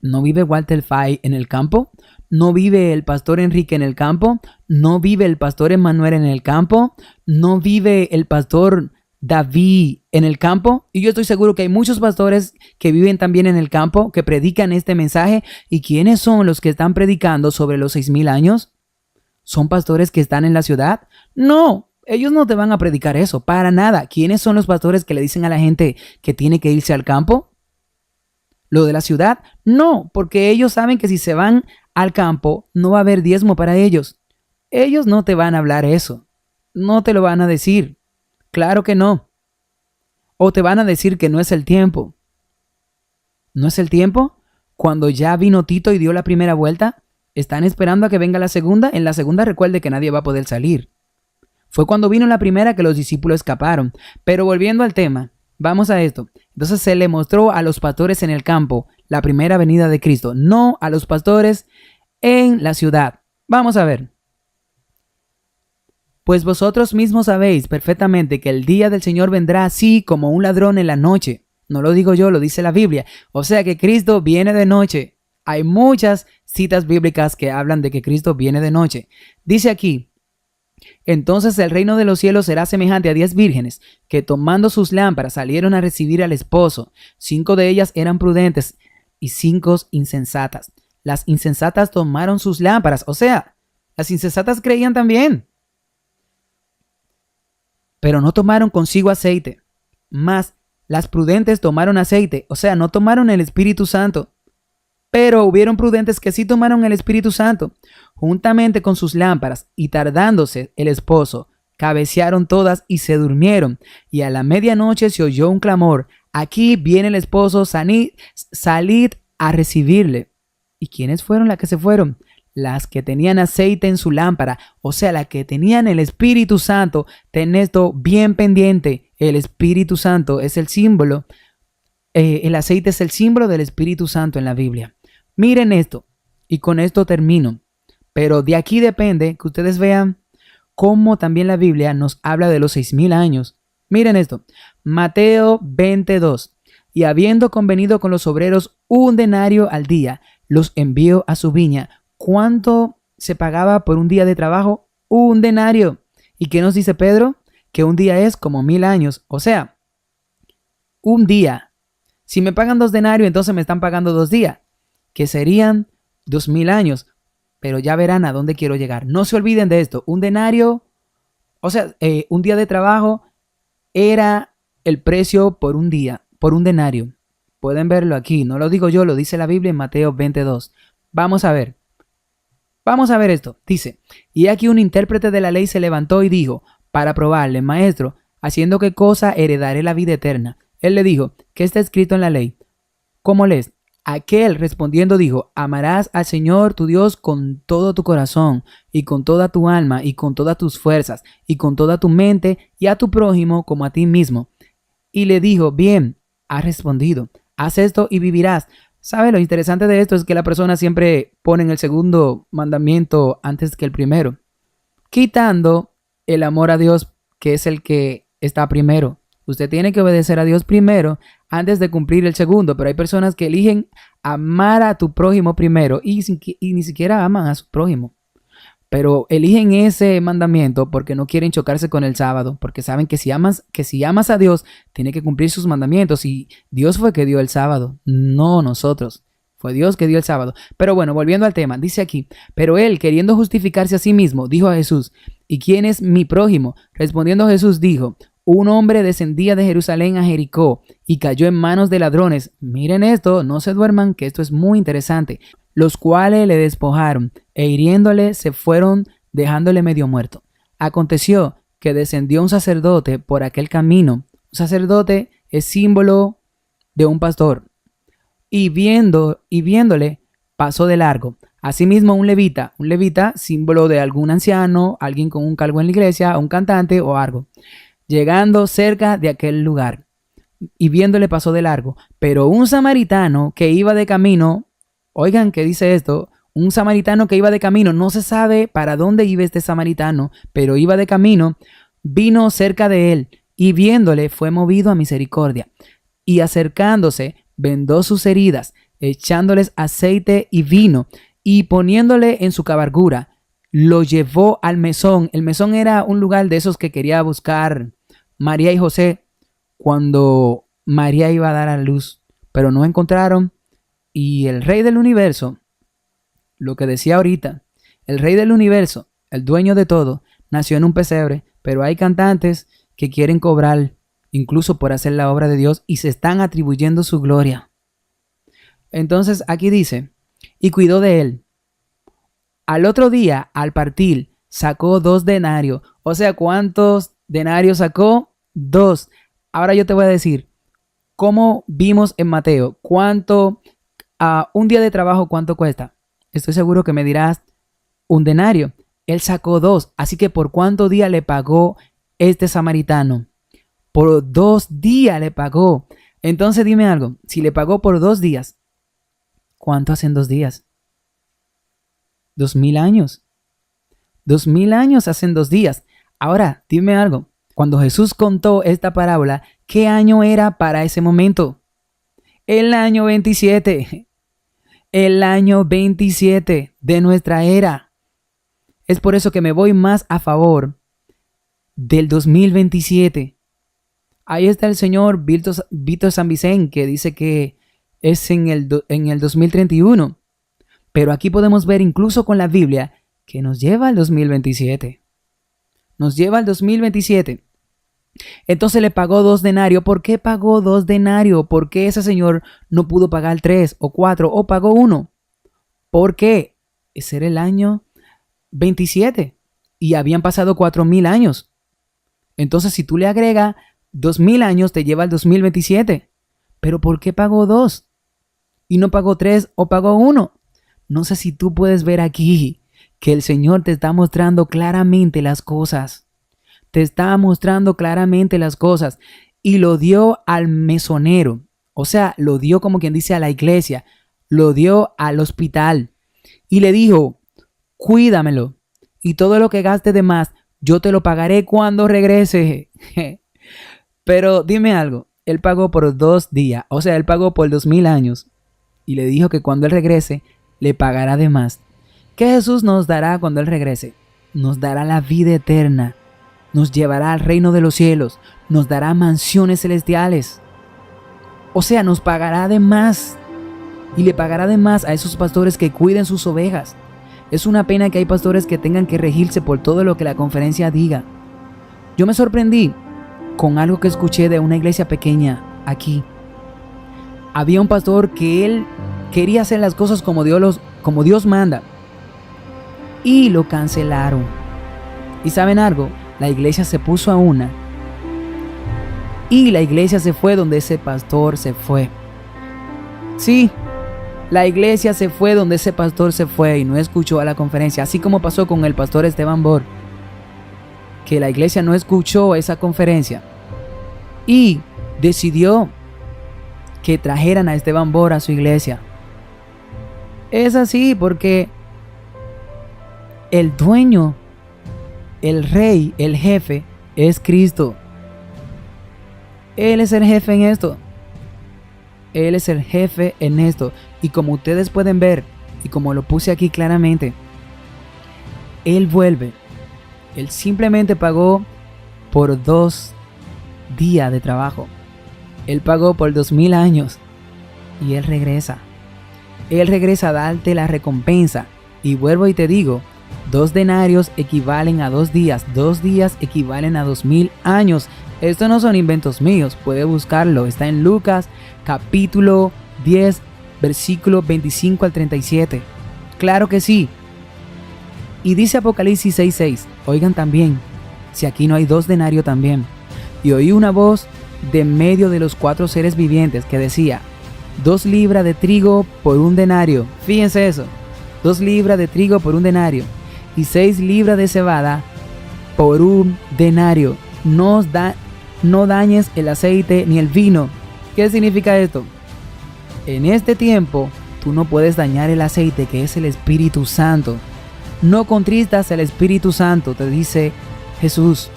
Speaker 10: ¿No vive Walter Fay en el campo? ¿No vive el pastor Enrique en el campo? ¿No vive el pastor Emmanuel en el campo? ¿No vive el pastor David en el campo? Y yo estoy seguro que hay muchos pastores que viven también en el campo, que predican este mensaje. ¿Y quiénes son los que están predicando sobre los 6,000 años? ¿Son pastores que están en la ciudad? No, ellos no te van a predicar eso, para nada. ¿Quiénes son los pastores que le dicen a la gente que tiene que irse al campo? ¿Lo de la ciudad? No, porque ellos saben que si se van al campo no va a haber diezmo para ellos. Ellos no te van a hablar eso. No te lo van a decir. Claro que no. O te van a decir que no es el tiempo. ¿No es el tiempo? Cuando ya vino Tito y dio la primera vuelta, están esperando a que venga la segunda. En la segunda recuerde que nadie va a poder salir. Fue cuando vino la primera que los discípulos escaparon. Pero volviendo al tema, vamos a esto. Entonces se le mostró a los pastores en el campo la primera venida de Cristo, no a los pastores en la ciudad. Vamos a ver. Pues vosotros mismos sabéis perfectamente que el día del Señor vendrá así como un ladrón en la noche. No lo digo yo, lo dice la Biblia. O sea que Cristo viene de noche. Hay muchas citas bíblicas que hablan de que Cristo viene de noche. Dice aquí: entonces el reino de los cielos será semejante a 10 vírgenes que tomando sus lámparas salieron a recibir al esposo. 5 de ellas eran prudentes y 5 insensatas. Las insensatas tomaron sus lámparas, o sea, las insensatas creían también, pero no tomaron consigo aceite. Mas las prudentes tomaron aceite, o sea, no tomaron el Espíritu Santo. Pero hubieron prudentes que sí tomaron el Espíritu Santo, juntamente con sus lámparas, y tardándose el esposo, cabecearon todas y se durmieron. Y a la medianoche se oyó un clamor: aquí viene el esposo, salid a recibirle. ¿Y quiénes fueron las que se fueron? Las que tenían aceite en su lámpara, o sea, las que tenían el Espíritu Santo. Ten esto bien pendiente, el Espíritu Santo es el símbolo, el aceite es el símbolo del Espíritu Santo en la Biblia. Miren esto, y con esto termino, pero de aquí depende que ustedes vean cómo también la Biblia nos habla de los 6,000 años. Miren esto, Mateo 22, y habiendo convenido con los obreros 1 denario al día, los envió a su viña. ¿Cuánto se pagaba por un día de trabajo? 1 denario. ¿Y qué nos dice Pedro? Que un día es como 1,000 años, o sea, un día. Si me pagan 2 denarios, entonces me están pagando 2 días, que serían 2,000 años. Pero ya verán a dónde quiero llegar. No se olviden de esto. 1 denario, o sea, un día de trabajo era el precio por un día, por 1 denario. Pueden verlo aquí. No lo digo yo, lo dice la Biblia en Mateo 22. Vamos a ver. Vamos a ver esto. Dice: y aquí un intérprete de la ley se levantó y dijo, para probarle: maestro, ¿haciendo qué cosa heredaré la vida eterna? Él le dijo: ¿qué está escrito en la ley? ¿Cómo lees? Aquel respondiendo dijo: amarás al Señor tu Dios con todo tu corazón, y con toda tu alma, y con todas tus fuerzas, y con toda tu mente, y a tu prójimo como a ti mismo. Y le dijo: bien, has respondido, haz esto y vivirás. ¿Sabe? Lo interesante de esto es que la persona siempre pone el segundo mandamiento antes que el primero, quitando el amor a Dios, que es el que está primero. Usted tiene que obedecer a Dios primero antes de cumplir el segundo, pero hay personas que eligen amar a tu prójimo primero y ni siquiera aman a su prójimo. Pero eligen ese mandamiento porque no quieren chocarse con el sábado, porque saben que si amas a Dios, tiene que cumplir sus mandamientos, y Dios fue que dio el sábado, no nosotros. Fue Dios que dio el sábado. Pero bueno, volviendo al tema, dice aquí, pero él, queriendo justificarse a sí mismo, dijo a Jesús, ¿y quién es mi prójimo? Respondiendo Jesús dijo, un hombre descendía de Jerusalén a Jericó y cayó en manos de ladrones. Miren esto, no se duerman, que esto es muy interesante. Los cuales le despojaron e hiriéndole se fueron dejándole medio muerto. Aconteció que descendió un sacerdote por aquel camino. Un sacerdote es símbolo de un pastor. Y viéndole, pasó de largo. Asimismo un levita, símbolo de algún anciano, alguien con un cargo en la iglesia, un cantante o algo. Llegando cerca de aquel lugar y viéndole pasó de largo. Pero un samaritano que iba de camino, oigan qué dice esto, un samaritano que iba de camino, no se sabe para dónde iba este samaritano, pero iba de camino, vino cerca de él y viéndole fue movido a misericordia. Y acercándose, vendó sus heridas, echándoles aceite y vino y poniéndole en su cabalgura, lo llevó al mesón. El mesón era un lugar de esos que quería buscar María y José cuando María iba a dar a luz, pero no encontraron. Y el rey del universo, lo que decía ahorita, el rey del universo, el dueño de todo, nació en un pesebre, pero hay cantantes que quieren cobrar incluso por hacer la obra de Dios y se están atribuyendo su gloria. Entonces aquí dice, y cuidó de él. Al otro día, al partir, sacó 2 denarios. O sea, ¿cuántos denarios sacó? 2. Ahora yo te voy a decir, ¿cómo vimos en Mateo? ¿Cuánto, un día de trabajo, cuánto cuesta? Estoy seguro que me dirás, 1 denario. Él sacó 2. Así que ¿por cuánto día le pagó este samaritano? Por 2 días le pagó. Entonces dime algo, si le pagó por 2 días, ¿cuánto hacen 2 días? 2000 años. 2000 años hacen 2 días. Ahora, dime algo. Cuando Jesús contó esta parábola, ¿qué año era para ese momento? El año 27. El año 27 de nuestra era. Es por eso que me voy más a del 2027. Ahí está el señor Víctor San Vicente, que dice que es en el 2031. Pero aquí podemos ver incluso con la Biblia que nos lleva al 2027. Nos lleva al 2027. Entonces le pagó 2 denarios. ¿Por qué pagó 2 denarios? ¿Por qué ese señor no pudo pagar 3 o 4 o pagó 1? ¿Por qué? Ese era el año 27 y habían pasado 4000 años. Entonces si tú le agregas 2000 años te lleva al 2027. ¿Pero por qué pagó 2? Y no pagó 3 o pagó 1. No sé si tú puedes ver aquí que el Señor te está mostrando claramente las cosas. Te está mostrando claramente las cosas. Y lo dio al mesonero. O sea, lo dio como quien dice a la iglesia. Lo dio al hospital. Y le dijo, cuídamelo. Y todo lo que gaste de más, yo te lo pagaré cuando regrese. Pero dime algo. Él pagó por 2 días. O sea, él pagó por 2000 años. Y le dijo que cuando él regrese, le pagará de más. ¿Qué Jesús nos dará cuando Él regrese? Nos dará la vida eterna. Nos llevará al reino de los cielos. Nos dará mansiones celestiales. O sea, nos pagará de más. Y le pagará de más a esos pastores que cuiden sus ovejas. Es una pena que hay pastores que tengan que regirse por todo lo que la conferencia diga. Yo me sorprendí con algo que escuché de una iglesia pequeña aquí. Había un pastor que él quería hacer las cosas como Dios manda. Y lo cancelaron. ¿Y saben algo? La iglesia se puso a una. Y la iglesia se fue donde ese pastor se fue. Sí, la iglesia se fue donde ese pastor se fue y no escuchó a la conferencia. Así como pasó con el pastor Esteban Bor. Que la iglesia no escuchó esa conferencia. Y decidió que trajeran a Esteban Bor a su iglesia. Es así porque el dueño, el rey, el jefe es Cristo. Él es el jefe en esto. Él es el jefe en esto. Y como ustedes pueden ver, y como lo puse aquí claramente, Él vuelve. Él simplemente pagó por 2 días de trabajo. Él pagó por 2000 años. Y Él regresa. Él regresa a darte la recompensa. Y vuelvo y te digo, 2 denarios equivalen a 2 días, 2 días equivalen a 2000 años. Estos no son inventos míos, puede buscarlo, está en Lucas capítulo 10, versículo 25 al 37. Claro que sí. Y dice Apocalipsis 6:6, oigan también, si aquí no hay 2 denarios también. Y oí una voz de medio de los 4 seres vivientes que decía, 2 libras de trigo por 1 denario. Fíjense eso, 2 libras de trigo por 1 denario. Y 6 libras de cebada por 1 denario. No dañes el aceite ni el vino. ¿Qué significa esto? En este tiempo, tú no puedes dañar el aceite, que es el Espíritu Santo. No contristas el Espíritu Santo, te dice Jesús.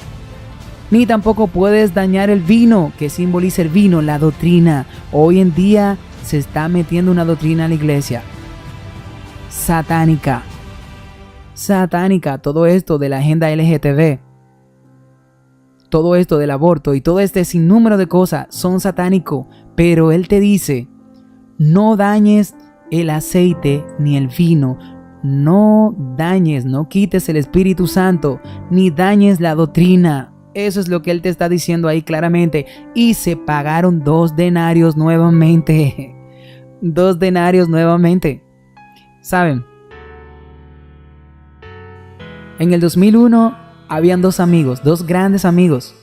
Speaker 10: Ni tampoco puedes dañar el vino, que simboliza el vino, la doctrina. Hoy en día se está metiendo una doctrina a la iglesia satánica. Satánica, todo esto de la agenda LGTB, todo esto del aborto y todo este sinnúmero de cosas son satánicos. Pero Él te dice, no dañes el aceite ni el vino. No dañes, no quites el Espíritu Santo, ni dañes la doctrina. Eso es lo que Él te está diciendo ahí claramente. Y se pagaron 2 denarios nuevamente. 2 denarios nuevamente. ¿Saben? En el 2001 habían 2 amigos, 2 grandes amigos.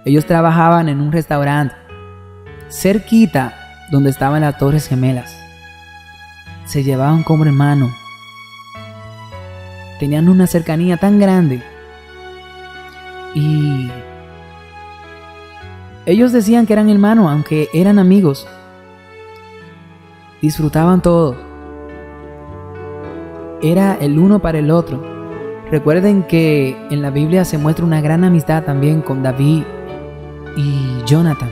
Speaker 10: Ellos trabajaban en un restaurante cerquita donde estaban las Torres Gemelas. Se llevaban como hermanos. Tenían una cercanía tan grande. Y ellos decían que eran hermanos, aunque eran amigos. Disfrutaban todo. Era el uno para el otro. Recuerden que en la Biblia se muestra una gran amistad también con David y Jonathan.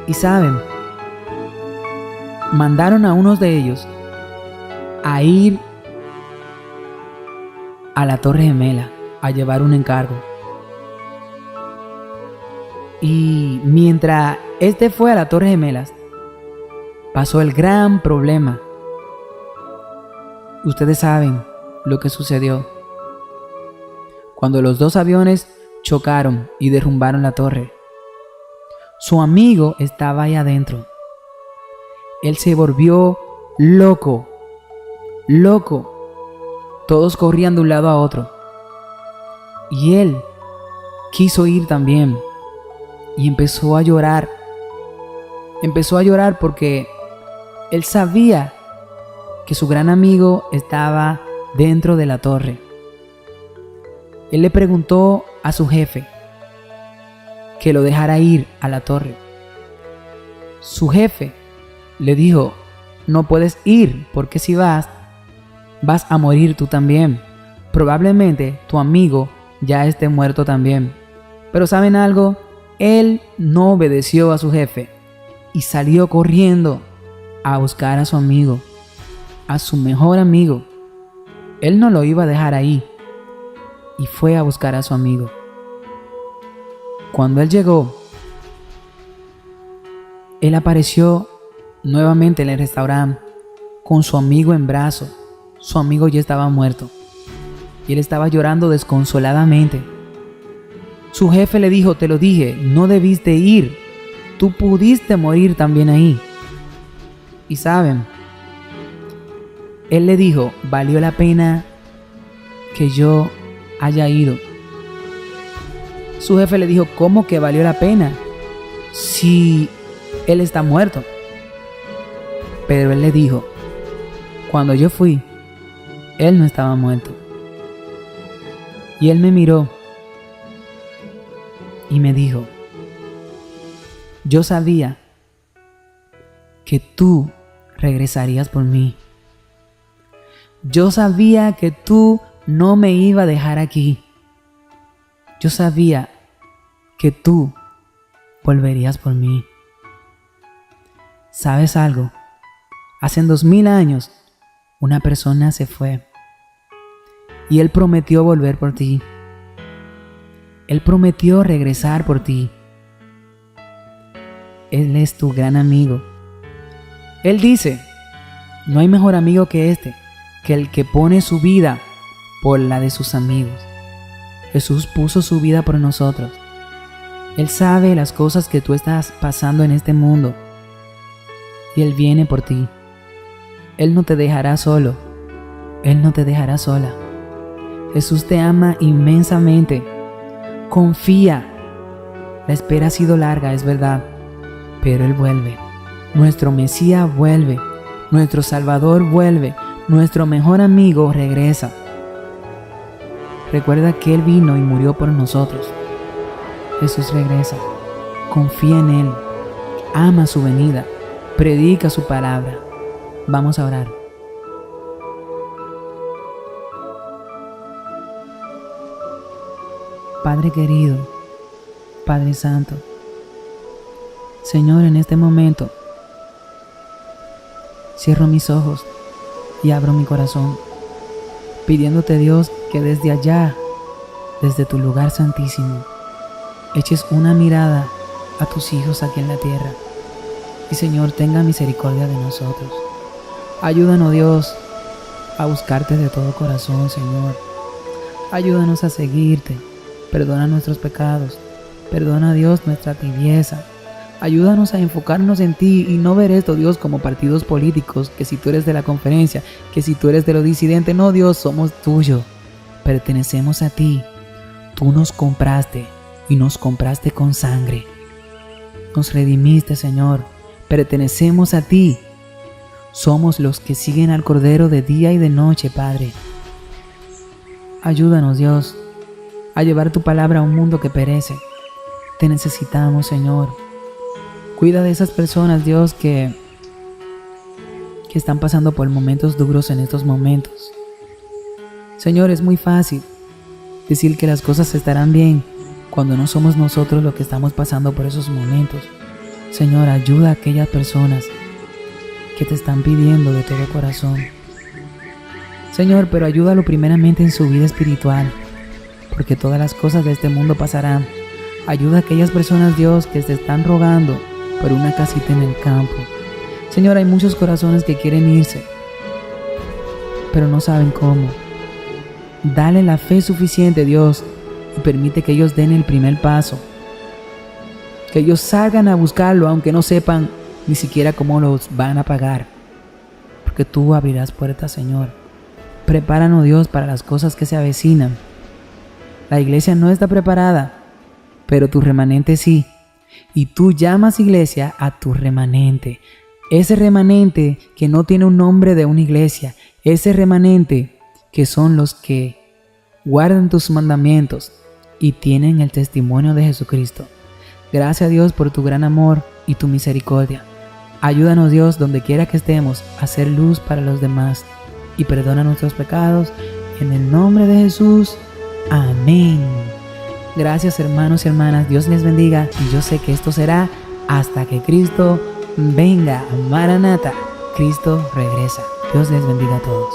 Speaker 10: Y saben, mandaron a unos de ellos a ir a la Torre Gemela a llevar un encargo. Y mientras este fue a la Torre Gemelas, pasó el gran problema. Ustedes saben lo que sucedió. Cuando los 2 aviones chocaron y derrumbaron la torre, su amigo estaba ahí adentro. Él se volvió loco. Todos corrían de un lado a otro. Y él quiso ir también. Y empezó a llorar. Empezó a llorar porque él sabía que su gran amigo estaba dentro de la torre. Él le preguntó a su jefe que lo dejara ir a la torre. Su jefe le dijo, no puedes ir porque si vas a morir tú también. Probablemente tu amigo ya esté muerto también. Pero ¿saben algo? Él no obedeció a su jefe y salió corriendo a buscar a su amigo, a su mejor amigo. Él no lo iba a dejar ahí y fue a buscar a su amigo. Cuando él llegó, él apareció nuevamente en el restaurante con su amigo en brazos. Su amigo ya estaba muerto y él estaba llorando desconsoladamente. Su jefe le dijo, te lo dije, no debiste ir. Tú pudiste morir también ahí. Y saben, él le dijo, valió la pena que yo haya ido. Su jefe le dijo, ¿cómo que valió la pena si él está muerto? Pero él le dijo, cuando yo fui, él no estaba muerto. Y él me miró y me dijo, yo sabía que tú regresarías por mí. Yo sabía que tú no me ibas a dejar aquí. Yo sabía que tú volverías por mí. ¿Sabes algo? Hace 2000 años una persona se fue y él prometió volver por ti. Él prometió regresar por ti. Él es tu gran amigo. Él dice No hay mejor amigo que este, que el que pone su vida por la de sus amigos. Jesús puso su vida por nosotros. Él sabe las cosas que tú estás pasando en este mundo y Él viene por ti. Él no te dejará solo. Él no te dejará sola. Jesús te ama inmensamente. Confía. La espera ha sido larga, es verdad, pero Él vuelve. Nuestro Mesías vuelve. Nuestro Salvador vuelve. Nuestro mejor amigo regresa. Recuerda que Él vino y murió por nosotros. Jesús regresa. Confía en Él. Ama su venida. Predica su palabra. Vamos a orar. Padre querido, Padre Santo, Señor, en este momento cierro mis ojos y abro mi corazón, pidiéndote, Dios, que desde allá, desde tu lugar santísimo, eches una mirada a tus hijos aquí en la tierra y, Señor, tenga misericordia de nosotros. Ayúdanos, Dios, a buscarte de todo corazón, Señor. Ayúdanos a seguirte. Perdona nuestros pecados. Perdona, Dios, nuestra tibieza. Ayúdanos a enfocarnos en ti y no ver esto, Dios, como partidos políticos, que si tú eres de la conferencia, que si tú eres de los disidentes. No, Dios, somos tuyos. Pertenecemos a ti. Tú nos compraste y nos compraste con sangre. Nos redimiste, Señor. Pertenecemos a ti. Somos los que siguen al Cordero de día y de noche, Padre. Ayúdanos, Dios, a llevar tu palabra a un mundo que perece. Te necesitamos, Señor. Cuida de esas personas, Dios, que están pasando por momentos duros en estos momentos. Señor, es muy fácil decir que las cosas estarán bien cuando no somos nosotros los que estamos pasando por esos momentos. Señor, ayuda a aquellas personas que te están pidiendo de todo corazón. Señor, pero ayúdalo primeramente en su vida espiritual, porque todas las cosas de este mundo pasarán. Ayuda a aquellas personas, Dios, que te están rogando por una casita en el campo. Señor, hay muchos corazones que quieren irse, pero no saben cómo. Dale la fe suficiente, Dios, y permite que ellos den el primer paso. Que ellos salgan a buscarlo, aunque no sepan ni siquiera cómo los van a pagar. Porque tú abrirás puertas, Señor. Prepáranos, Dios, para las cosas que se avecinan. La iglesia no está preparada, pero tu remanente sí. Y tú llamas, iglesia, a tu remanente. Ese remanente que no tiene un nombre de una iglesia. Ese remanente que son los que guardan tus mandamientos y tienen el testimonio de Jesucristo. Gracias a Dios por tu gran amor y tu misericordia. Ayúdanos, Dios, donde quiera que estemos, a ser luz para los demás. Y perdona nuestros pecados. En el nombre de Jesús. Amén. Gracias, hermanos y hermanas. Dios les bendiga. Y yo sé que esto será hasta que Cristo venga. Maranata. Cristo regresa. Dios les bendiga a todos.